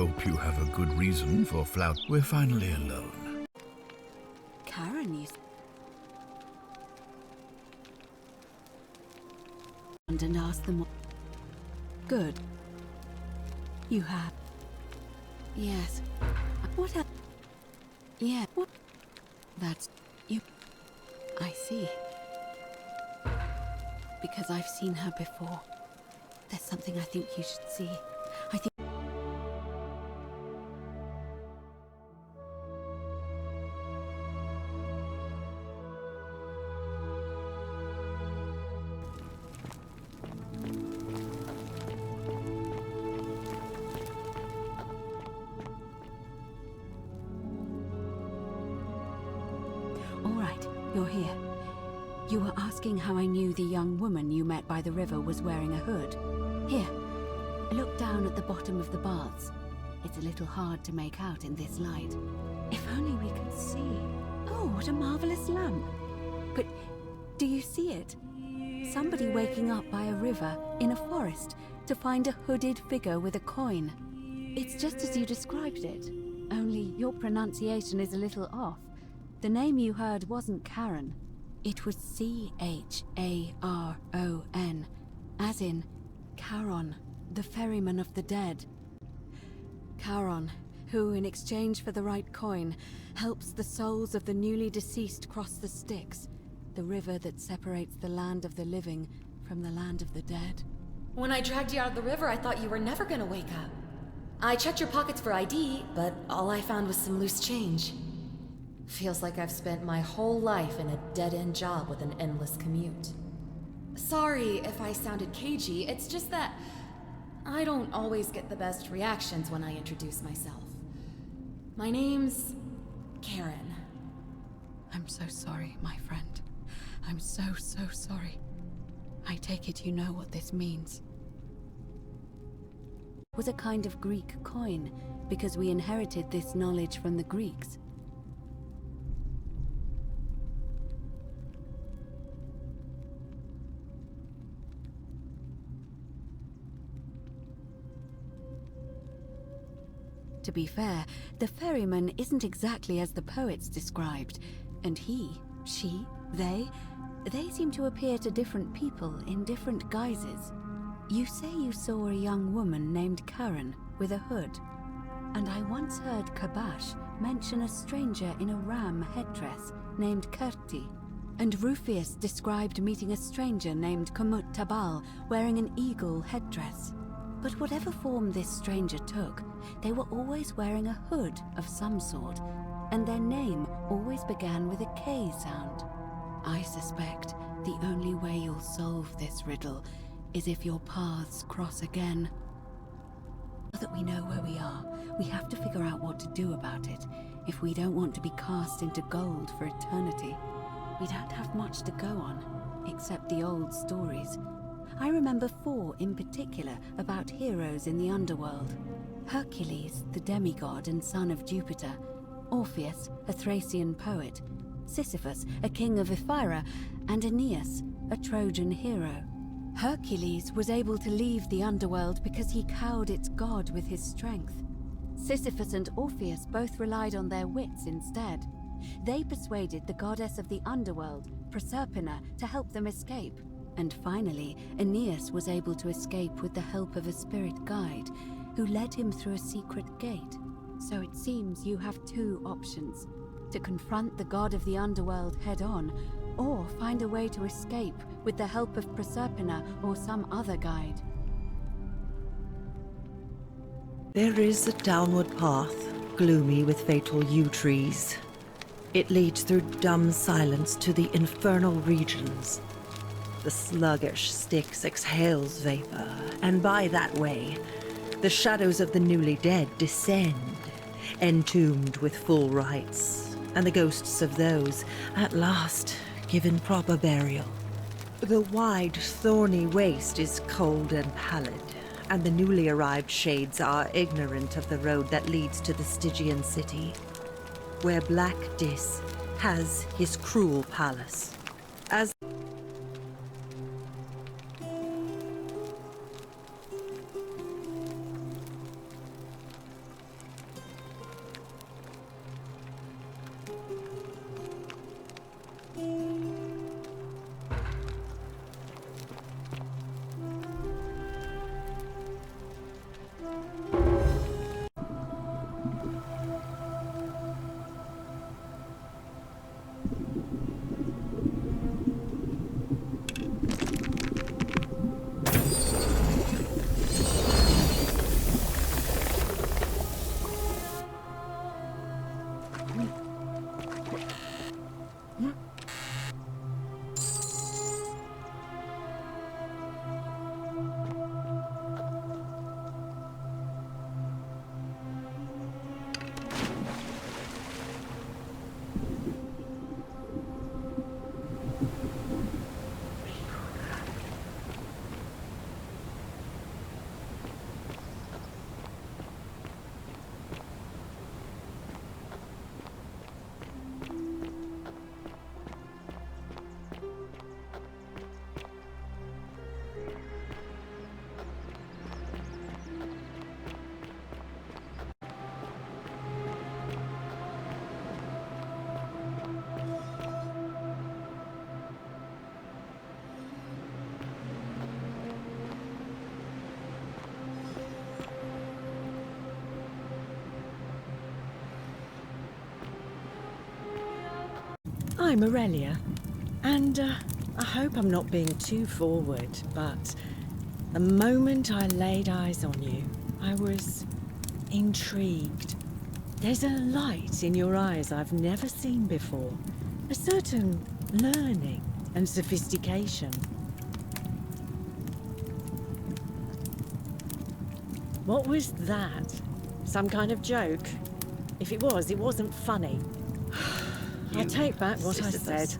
hope you have a good reason for flout. We're finally alone. Karen, you... And ask them... Good. You have... Yes. What else? Yeah, what? That's... you... I see. Because I've seen her before. There's something I think you should see. I think... All right, you're here. You were asking how I knew the young woman you met by the river was wearing a hood. Here, look down at the bottom of the baths. It's a little hard to make out in this light. If only we could see. Oh, what a marvelous lamp. But do you see it? Somebody waking up by a river in a forest to find a hooded figure with a coin. It's just as you described it, only your pronunciation is a little off. The name you heard wasn't Karen. It was C-H-A-R-O-N, as in Charon, the ferryman of the dead. Charon, who, in exchange for the right coin, helps the souls of the newly deceased cross the Styx, the river that separates the land of the living from the land of the dead. When I dragged you out of the river, I thought you were never gonna wake up. I checked your pockets for ID, but all I found was some loose change. Feels like I've spent my whole life in a dead-end job with an endless commute. Sorry if I sounded cagey, it's just that I don't always get the best reactions when I introduce myself. My name's Karen. I'm so sorry, my friend. I'm so sorry. I take it you know what this means. It was a kind of Greek coin, because we inherited this knowledge from the Greeks. To be fair, the ferryman isn't exactly as the poets described, and he, she, they seem to appear to different people in different guises. You say you saw a young woman named Karen with a hood, and I once heard Kabash mention a stranger in a ram headdress named Kerti, and Rufius described meeting a stranger named Kamut Tabal wearing an eagle headdress. But whatever form this stranger took, they were always wearing a hood of some sort, and their name always began with a K sound. I suspect the only way you'll solve this riddle is if your paths cross again. Now that we know where we are, we have to figure out what to do about it if we don't want to be cast into gold for eternity. We don't have much to go on, except the old stories. I remember 4 in particular about heroes in the underworld. Hercules, the demigod and son of Jupiter. Orpheus, a Thracian poet. Sisyphus, a king of Ephyra. And Aeneas, a Trojan hero. Hercules was able to leave the underworld because he cowed its god with his strength. Sisyphus and Orpheus both relied on their wits instead. They persuaded the goddess of the underworld, Proserpina, to help them escape. And finally, Aeneas was able to escape with the help of a spirit guide, who led him through a secret gate. So it seems you have 2 options: to confront the god of the underworld head-on, or find a way to escape with the help of Proserpina or some other guide. There is a downward path, gloomy with fatal yew trees. It leads through dumb silence to the infernal regions. The sluggish Styx exhales vapor, and by that way, the shadows of the newly dead descend, entombed with full rites, and the ghosts of those, at last, given proper burial. The wide, thorny waste is cold and pallid, and the newly arrived shades are ignorant of the road that leads to the Stygian city, where Black Dis has his cruel palace. As I'm Aurelia, and I hope I'm not being too forward, but the moment I laid eyes on you, I was intrigued. There's a light in your eyes I've never seen before, a certain learning and sophistication. What was that? Some kind of joke? If it was, it wasn't funny. I take back what I said.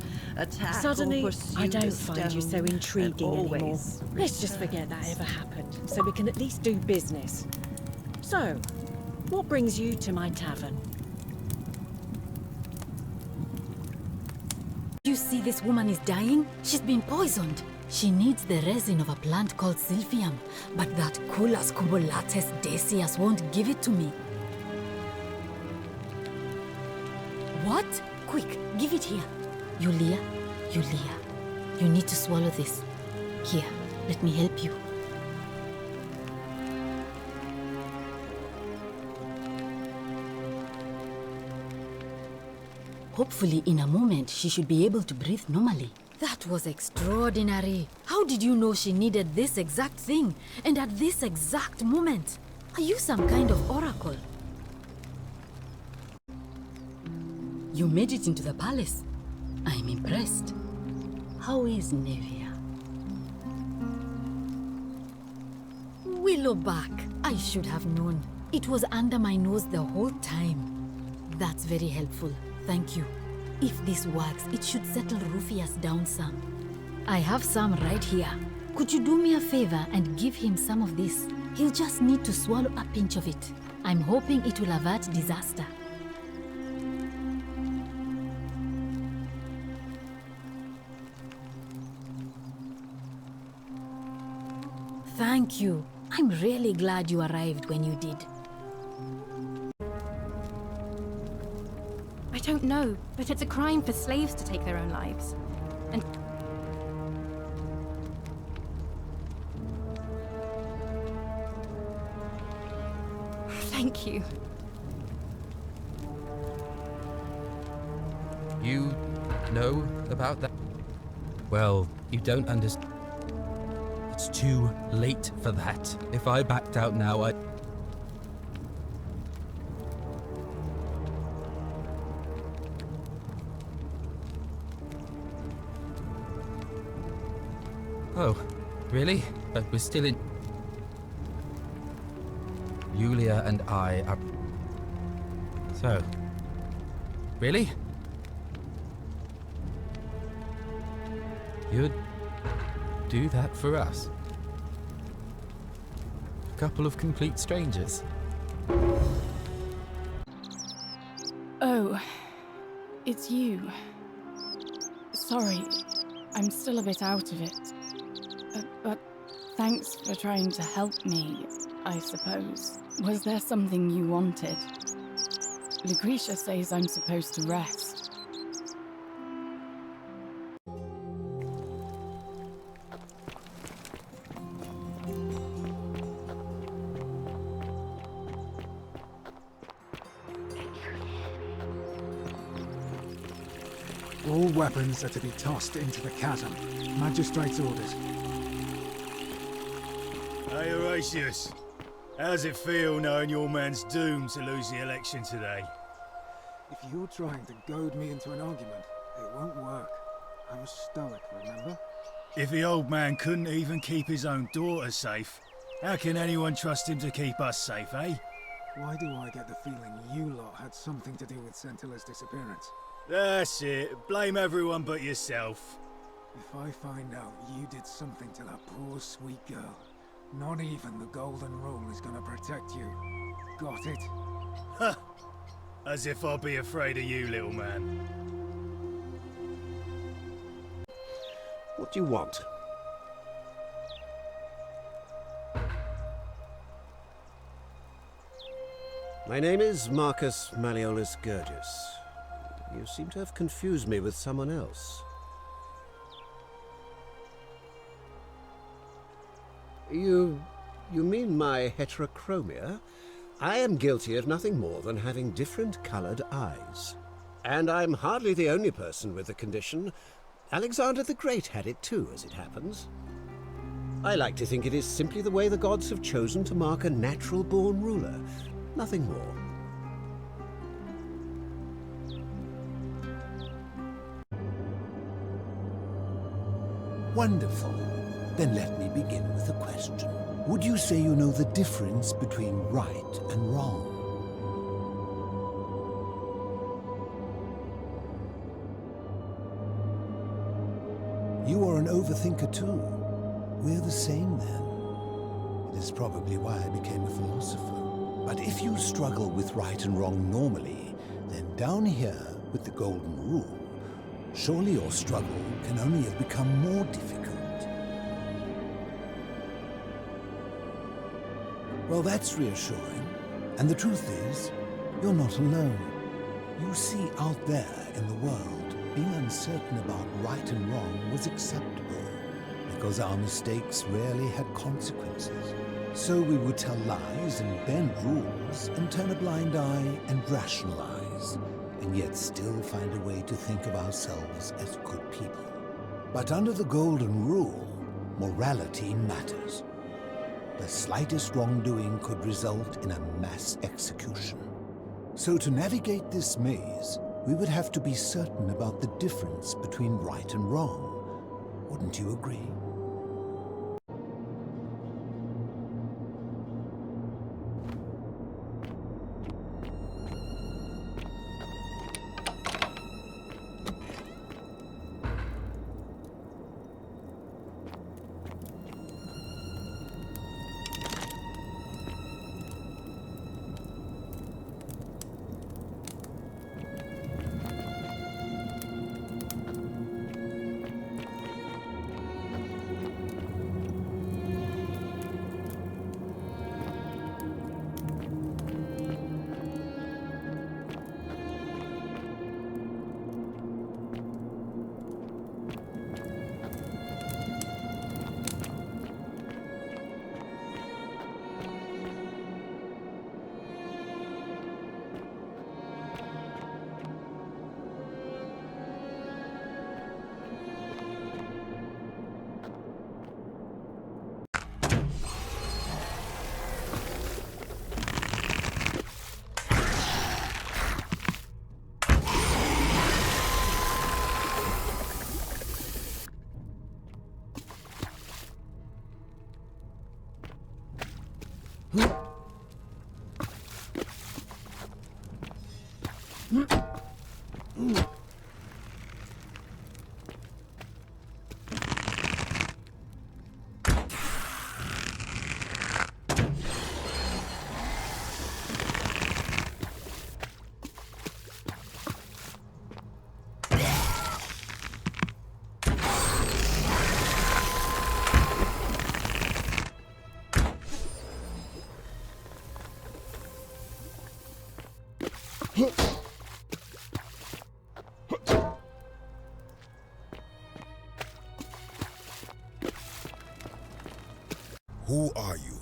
Suddenly, I don't find you so intriguing anymore. Let's just forget that ever happened, so we can at least do business. So, what brings you to my tavern? You see this woman is dying? She's been poisoned. She needs the resin of a plant called Silphium, but that Culus cubulates decius won't give it to me. What? Quick, give it here. Yulia, you need to swallow this. Here, let me help you. Hopefully, in a moment, she should be able to breathe normally. That was extraordinary. How did you know she needed this exact thing, and at this exact moment? Are you some kind of oracle? You made it into the palace. I'm impressed. How is Nevia? Willowback. I should have known. It was under my nose the whole time. That's very helpful. Thank you. If this works, it should settle Rufius down some. I have some right here. Could you do me a favor and give him some of this? He'll just need to swallow a pinch of it. I'm hoping it will avert disaster. Thank you. I'm really glad you arrived when you did. I don't know, but it's a crime for slaves to take their own lives. And thank you. You know about that? Well, you don't understand. It's too late for that. If I backed out now, Oh, really? But we're still in... Yulia and I are... So... Really? You'd do that for us? A couple of complete strangers? Oh, it's you. Sorry, I'm still a bit out of it. But thanks for trying to help me, I suppose. Was there something you wanted? Lucretia says I'm supposed to rest. All weapons are to be tossed into the chasm. Magistrate's orders. Hey, Horatius. How's it feel knowing your man's doomed to lose the election today? If you're trying to goad me into an argument, it won't work. I'm a stoic, remember? If the old man couldn't even keep his own daughter safe, how can anyone trust him to keep us safe, eh? Why do I get the feeling you lot had something to do with Centilla's disappearance? That's it. Blame everyone but yourself. If I find out you did something to that poor sweet girl, not even the Golden Rule is gonna protect you. Got it? Ha! As if I'll be afraid of you, little man. What do you want? My name is Marcus Malleolus Gurgis. You seem to have confused me with someone else. You mean my heterochromia? I am guilty of nothing more than having different colored eyes. And I'm hardly the only person with the condition. Alexander the Great had it too, as it happens. I like to think it is simply the way the gods have chosen to mark a natural-born ruler. Nothing more. Wonderful. Then let me begin with a question. Would you say you know the difference between right and wrong? You are an overthinker too. We're the same then. It is probably why I became a philosopher. But if you struggle with right and wrong normally, then down here with the golden rule, surely your struggle can only have become more difficult. Well, that's reassuring. And the truth is, you're not alone. You see, out there in the world, being uncertain about right and wrong was acceptable, because our mistakes rarely had consequences. So we would tell lies and bend rules and turn a blind eye and rationalize, and yet still find a way to think of ourselves as good people. But under the golden rule, morality matters. The slightest wrongdoing could result in a mass execution. So to navigate this maze, we would have to be certain about the difference between right and wrong. Wouldn't you agree? Who are you?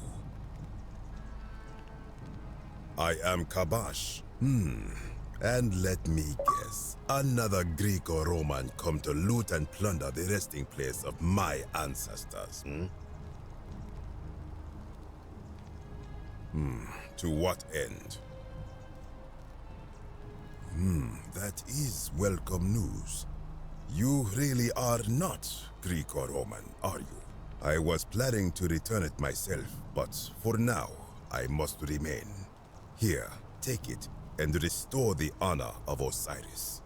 I am Kabash. And let me guess, another Greco-Roman come to loot and plunder the resting place of my ancestors, To what end? That is welcome news. You really are not Greco-Roman, are you? I was planning to return it myself, but for now, I must remain. Here, take it, and restore the honor of Osiris.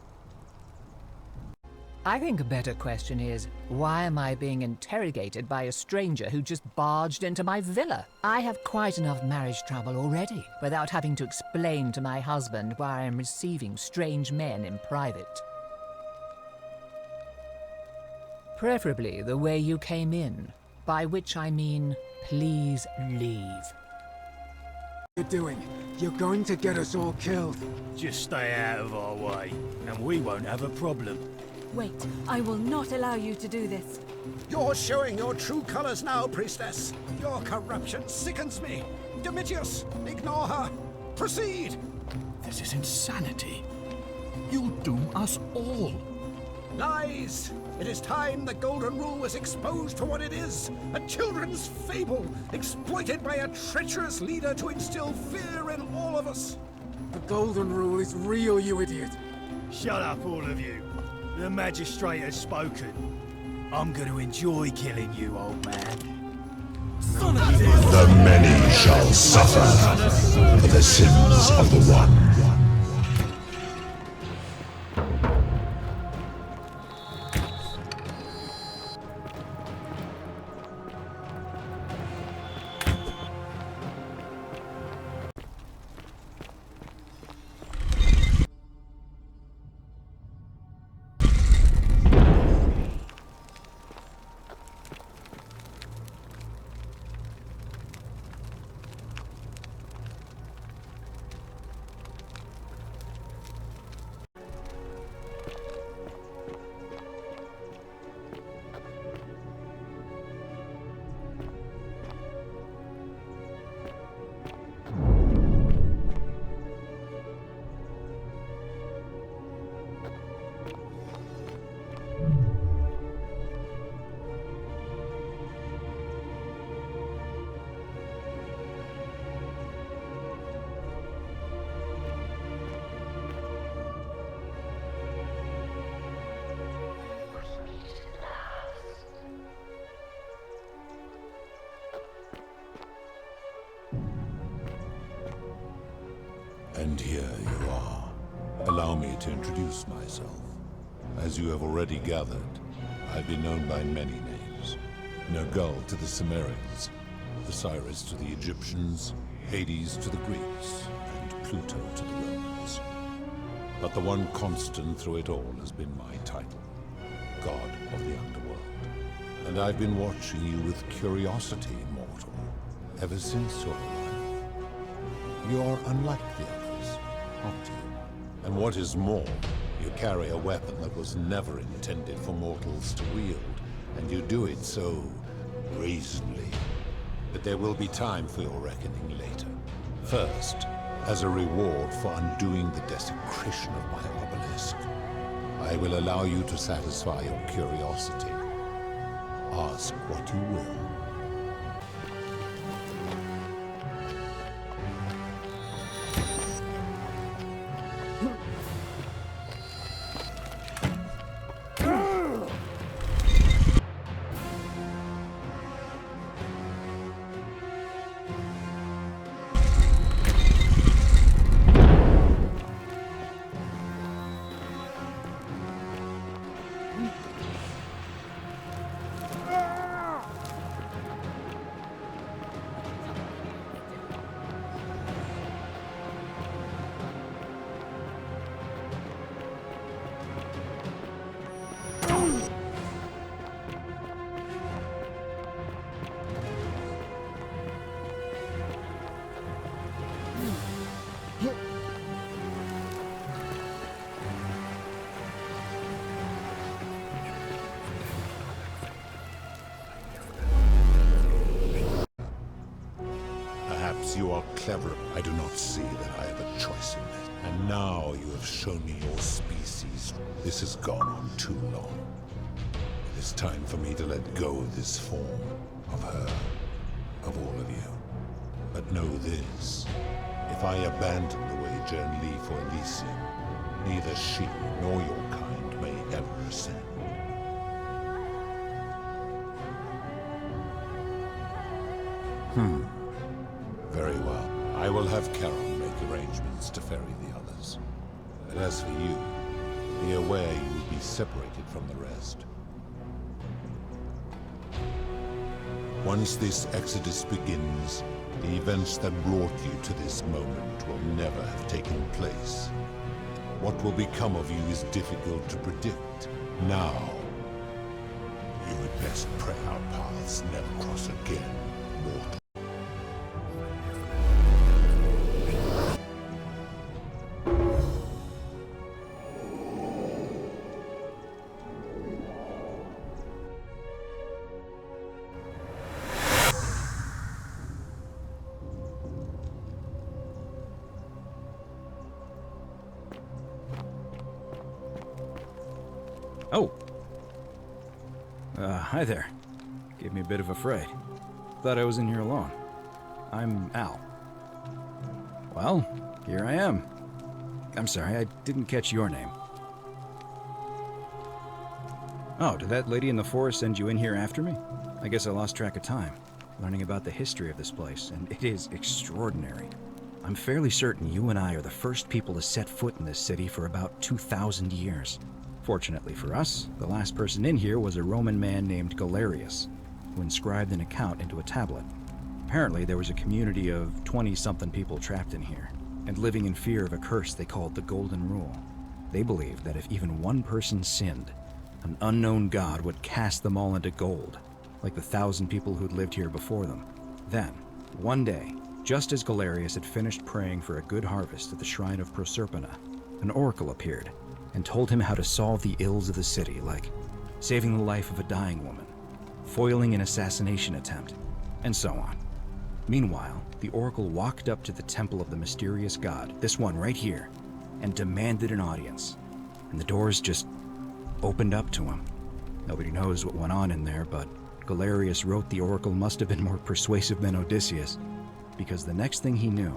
I think a better question is, why am I being interrogated by a stranger who just barged into my villa? I have quite enough marriage trouble already, without having to explain to my husband why I am receiving strange men in private. Preferably the way you came in, by which I mean, please leave. What are you doing? You're going to get us all killed. Just stay out of our way, and we won't have a problem. Wait, I will not allow you to do this. You're showing your true colors now, priestess. Your corruption sickens me. Domitius, ignore her. Proceed. This is insanity. You'll doom us all. Lies! It is time the Golden Rule was exposed for what it is, a children's fable, exploited by a treacherous leader to instill fear in all of us. The Golden Rule is real, you idiot. Shut up, all of you. The magistrate has spoken. I'm going to enjoy killing you, old man. The many shall suffer for the sins of the one. And here you are. Allow me to introduce myself. As you have already gathered, I've been known by many names. Nergal to the Sumerians, Osiris to the Egyptians, Hades to the Greeks, and Pluto to the Romans. But the one constant through it all has been my title, God of the Underworld. And I've been watching you with curiosity, mortal, ever since your arrival. You're unlike the others, aren't you? And what is more, you carry a weapon that was never intended for mortals to wield, and you do it so brazenly. But there will be time for your reckoning later. First, as a reward for undoing the desecration of my obelisk, I will allow you to satisfy your curiosity. Ask what you will. Perhaps you are clever. I do not see that I have a choice in this. And now you have shown me your species. This has gone on too long. It is time for me to let go of this form, of her, of all of you. But know this. If I abandon the wager and leave for Elysium, neither she nor your kind may ever ascend. Very well. I will have Charon make arrangements to ferry the others. But as for you, be aware you will be separated from the rest. Once this exodus begins, the events that brought you to this moment will never have taken place. What will become of you is difficult to predict. Now, you had best pray our paths never cross again, mortal. Oh. Hi there. Gave me a bit of a fright. Thought I was in here alone. I'm Al. Well, here I am. I'm sorry, I didn't catch your name. Oh, did that lady in the forest send you in here after me? I guess I lost track of time, learning about the history of this place, and it is extraordinary. I'm fairly certain you and I are the first people to set foot in this city for about 2,000 years. Fortunately for us, the last person in here was a Roman man named Galerius, who inscribed an account into a tablet. Apparently, there was a community of 20-something people trapped in here, and living in fear of a curse they called the Golden Rule. They believed that if even one person sinned, an unknown god would cast them all into gold, like the 1,000 people who'd lived here before them. Then, one day, just as Galerius had finished praying for a good harvest at the shrine of Proserpina, an oracle appeared and told him how to solve the ills of the city, like saving the life of a dying woman, foiling an assassination attempt, and so on. Meanwhile, the oracle walked up to the temple of the mysterious god, this one right here, and demanded an audience. And the doors just opened up to him. Nobody knows what went on in there, but Galerius wrote the oracle must have been more persuasive than Odysseus, because the next thing he knew,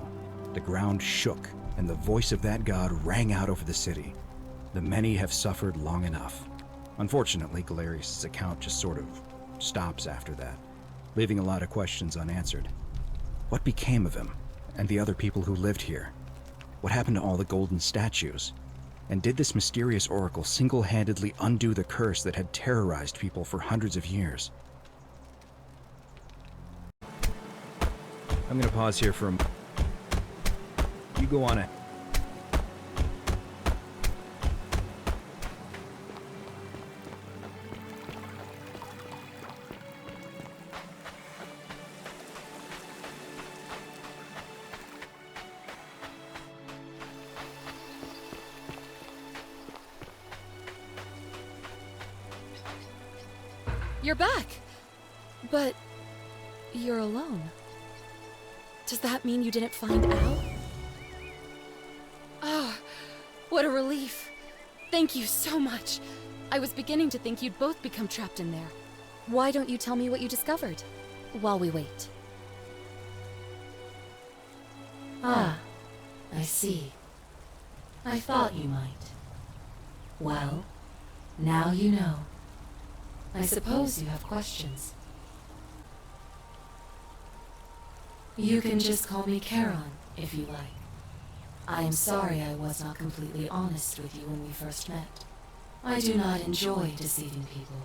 the ground shook and the voice of that god rang out over the city. The many have suffered long enough. Unfortunately, Galerius' account just sort of stops after that, leaving a lot of questions unanswered. What became of him and the other people who lived here? What happened to all the golden statues? And did this mysterious oracle single-handedly undo the curse that had terrorized people for hundreds of years? I'm gonna pause here for a moment. You go on it. You're back! But you're alone. Does that mean you didn't find Al? Oh, what a relief. Thank you so much. I was beginning to think you'd both become trapped in there. Why don't you tell me what you discovered, while we wait? Ah, I see. I thought you might. Well, now you know. I suppose you have questions. You can just call me Charon, if you like. I am sorry I was not completely honest with you when we first met. I do not enjoy deceiving people.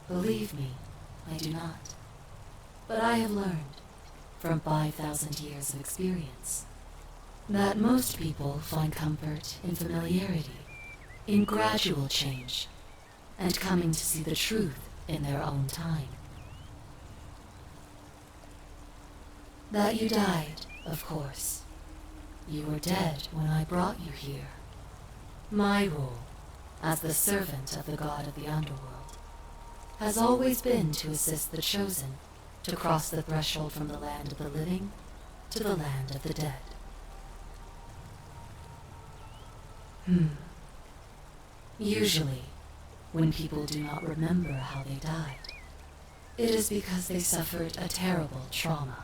Believe me, I do not. But I have learned, from 5,000 years of experience, that most people find comfort in familiarity, in gradual change, and coming to see the truth in their own time. That you died, of course. You were dead when I brought you here. My role, as the servant of the god of the underworld, has always been to assist the chosen to cross the threshold from the land of the living to the land of the dead. Usually, when people do not remember how they died, it is because they suffered a terrible trauma.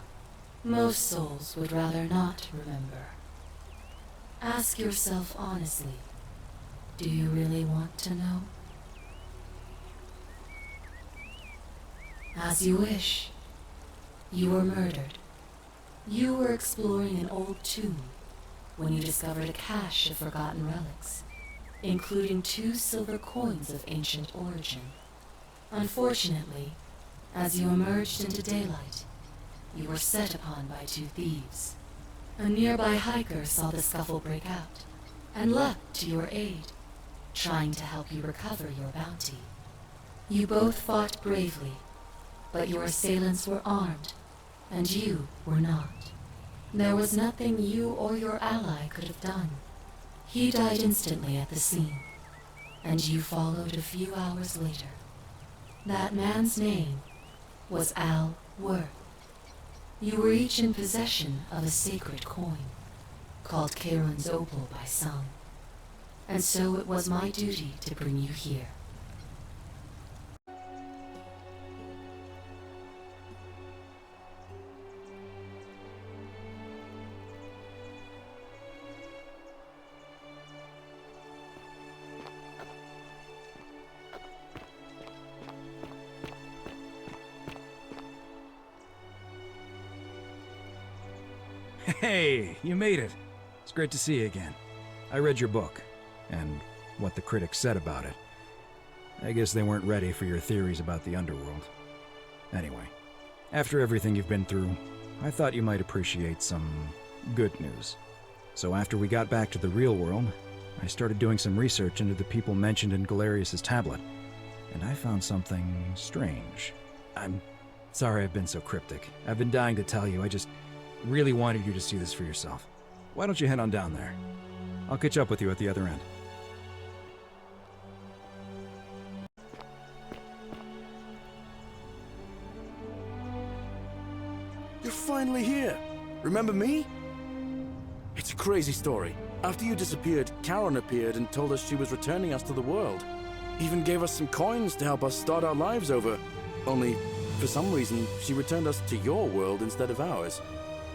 Most souls would rather not remember. Ask yourself honestly, do you really want to know? As you wish. You were murdered. You were exploring an old tomb when you discovered a cache of forgotten relics, including 2 silver coins of ancient origin. Unfortunately, as you emerged into daylight, you were set upon by 2 thieves. A nearby hiker saw the scuffle break out and leapt to your aid, trying to help you recover your bounty. You both fought bravely, but your assailants were armed, and you were not. There was nothing you or your ally could have done. He died instantly at the scene, and you followed a few hours later. That man's name was Al Worth. You were each in possession of a sacred coin, called Charon's Opal by some, and so it was my duty to bring you here. Hey, you made it. It's great to see you again. I read your book, and what the critics said about it. I guess they weren't ready for your theories about the underworld. Anyway, after everything you've been through, I thought you might appreciate some good news. So after we got back to the real world, I started doing some research into the people mentioned in Galerius's tablet, and I found something strange. I'm sorry I've been so cryptic. I've been dying to tell you, I just really wanted you to see this for yourself. Why don't you head on down there? I'll catch up with you at the other end. You're finally here. Remember me? It's a crazy story. After you disappeared, Karen appeared and told us she was returning us to the world. Even gave us some coins to help us start our lives over. Only, for some reason, she returned us to your world instead of ours.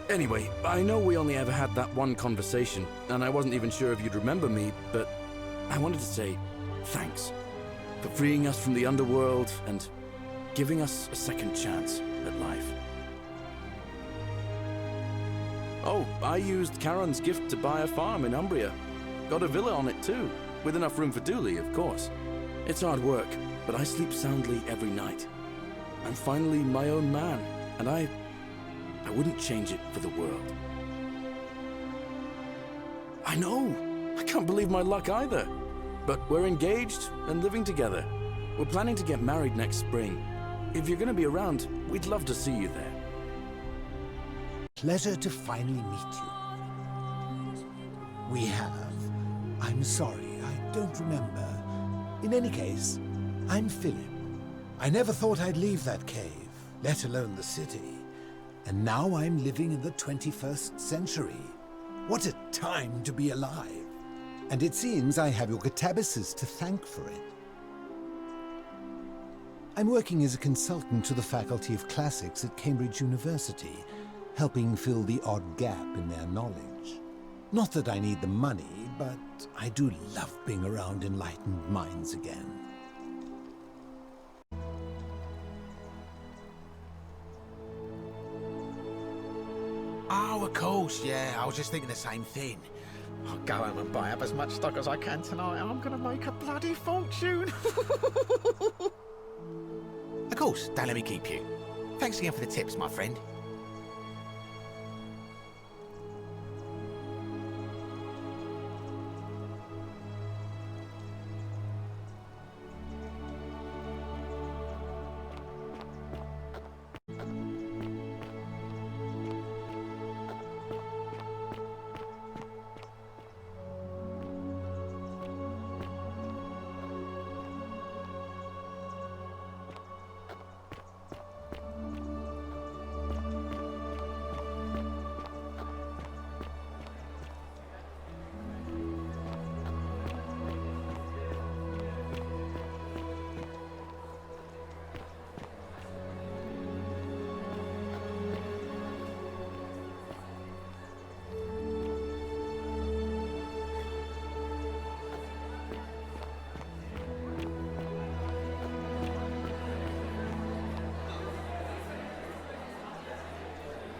Anyway, I know we only ever had that one conversation, and I wasn't even sure if you'd remember me, but I wanted to say thanks for freeing us from the underworld and giving us a second chance at life. Oh, I used Karen's gift to buy a farm in Umbria. Got a villa on it too, with enough room for Dooley, of course. It's hard work, but I sleep soundly every night. I'm finally my own man, and I wouldn't change it for the world. I know! I can't believe my luck either. But we're engaged and living together. We're planning to get married next spring. If you're gonna be around, we'd love to see you there. Pleasure to finally meet you. We have. I'm sorry, I don't remember. In any case, I'm Philip. I never thought I'd leave that cave, let alone the city. And now I'm living in the 21st century. What a time to be alive. And it seems I have your catabasis to thank for it. I'm working as a consultant to the Faculty of Classics at Cambridge University, helping fill the odd gap in their knowledge. Not that I need the money, but I do love being around enlightened minds again. Oh, of course, yeah. I was just thinking the same thing. I'll go home and buy up as much stock as I can tonight. I'm gonna make a bloody fortune. Of course, don't let me keep you. Thanks again for the tips, my friend.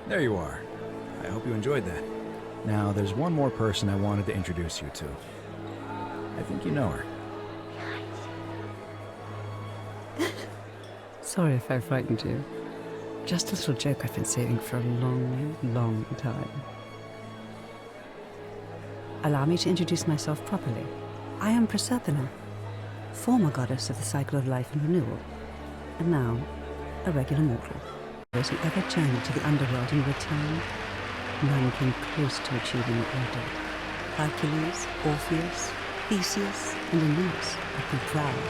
There you are. I hope you enjoyed that. Now, there's one more person I wanted to introduce you to. I think you know her. Sorry if I frightened you. Just a little joke I've been saving for a long, long time. Allow me to introduce myself properly. I am Proserpina, former goddess of the cycle of life and renewal, and now a regular mortal. Those who ever journeyed to the underworld in return, none came close to achieving what I did. Hercules, Orpheus, Theseus, and Aeneas would be proud.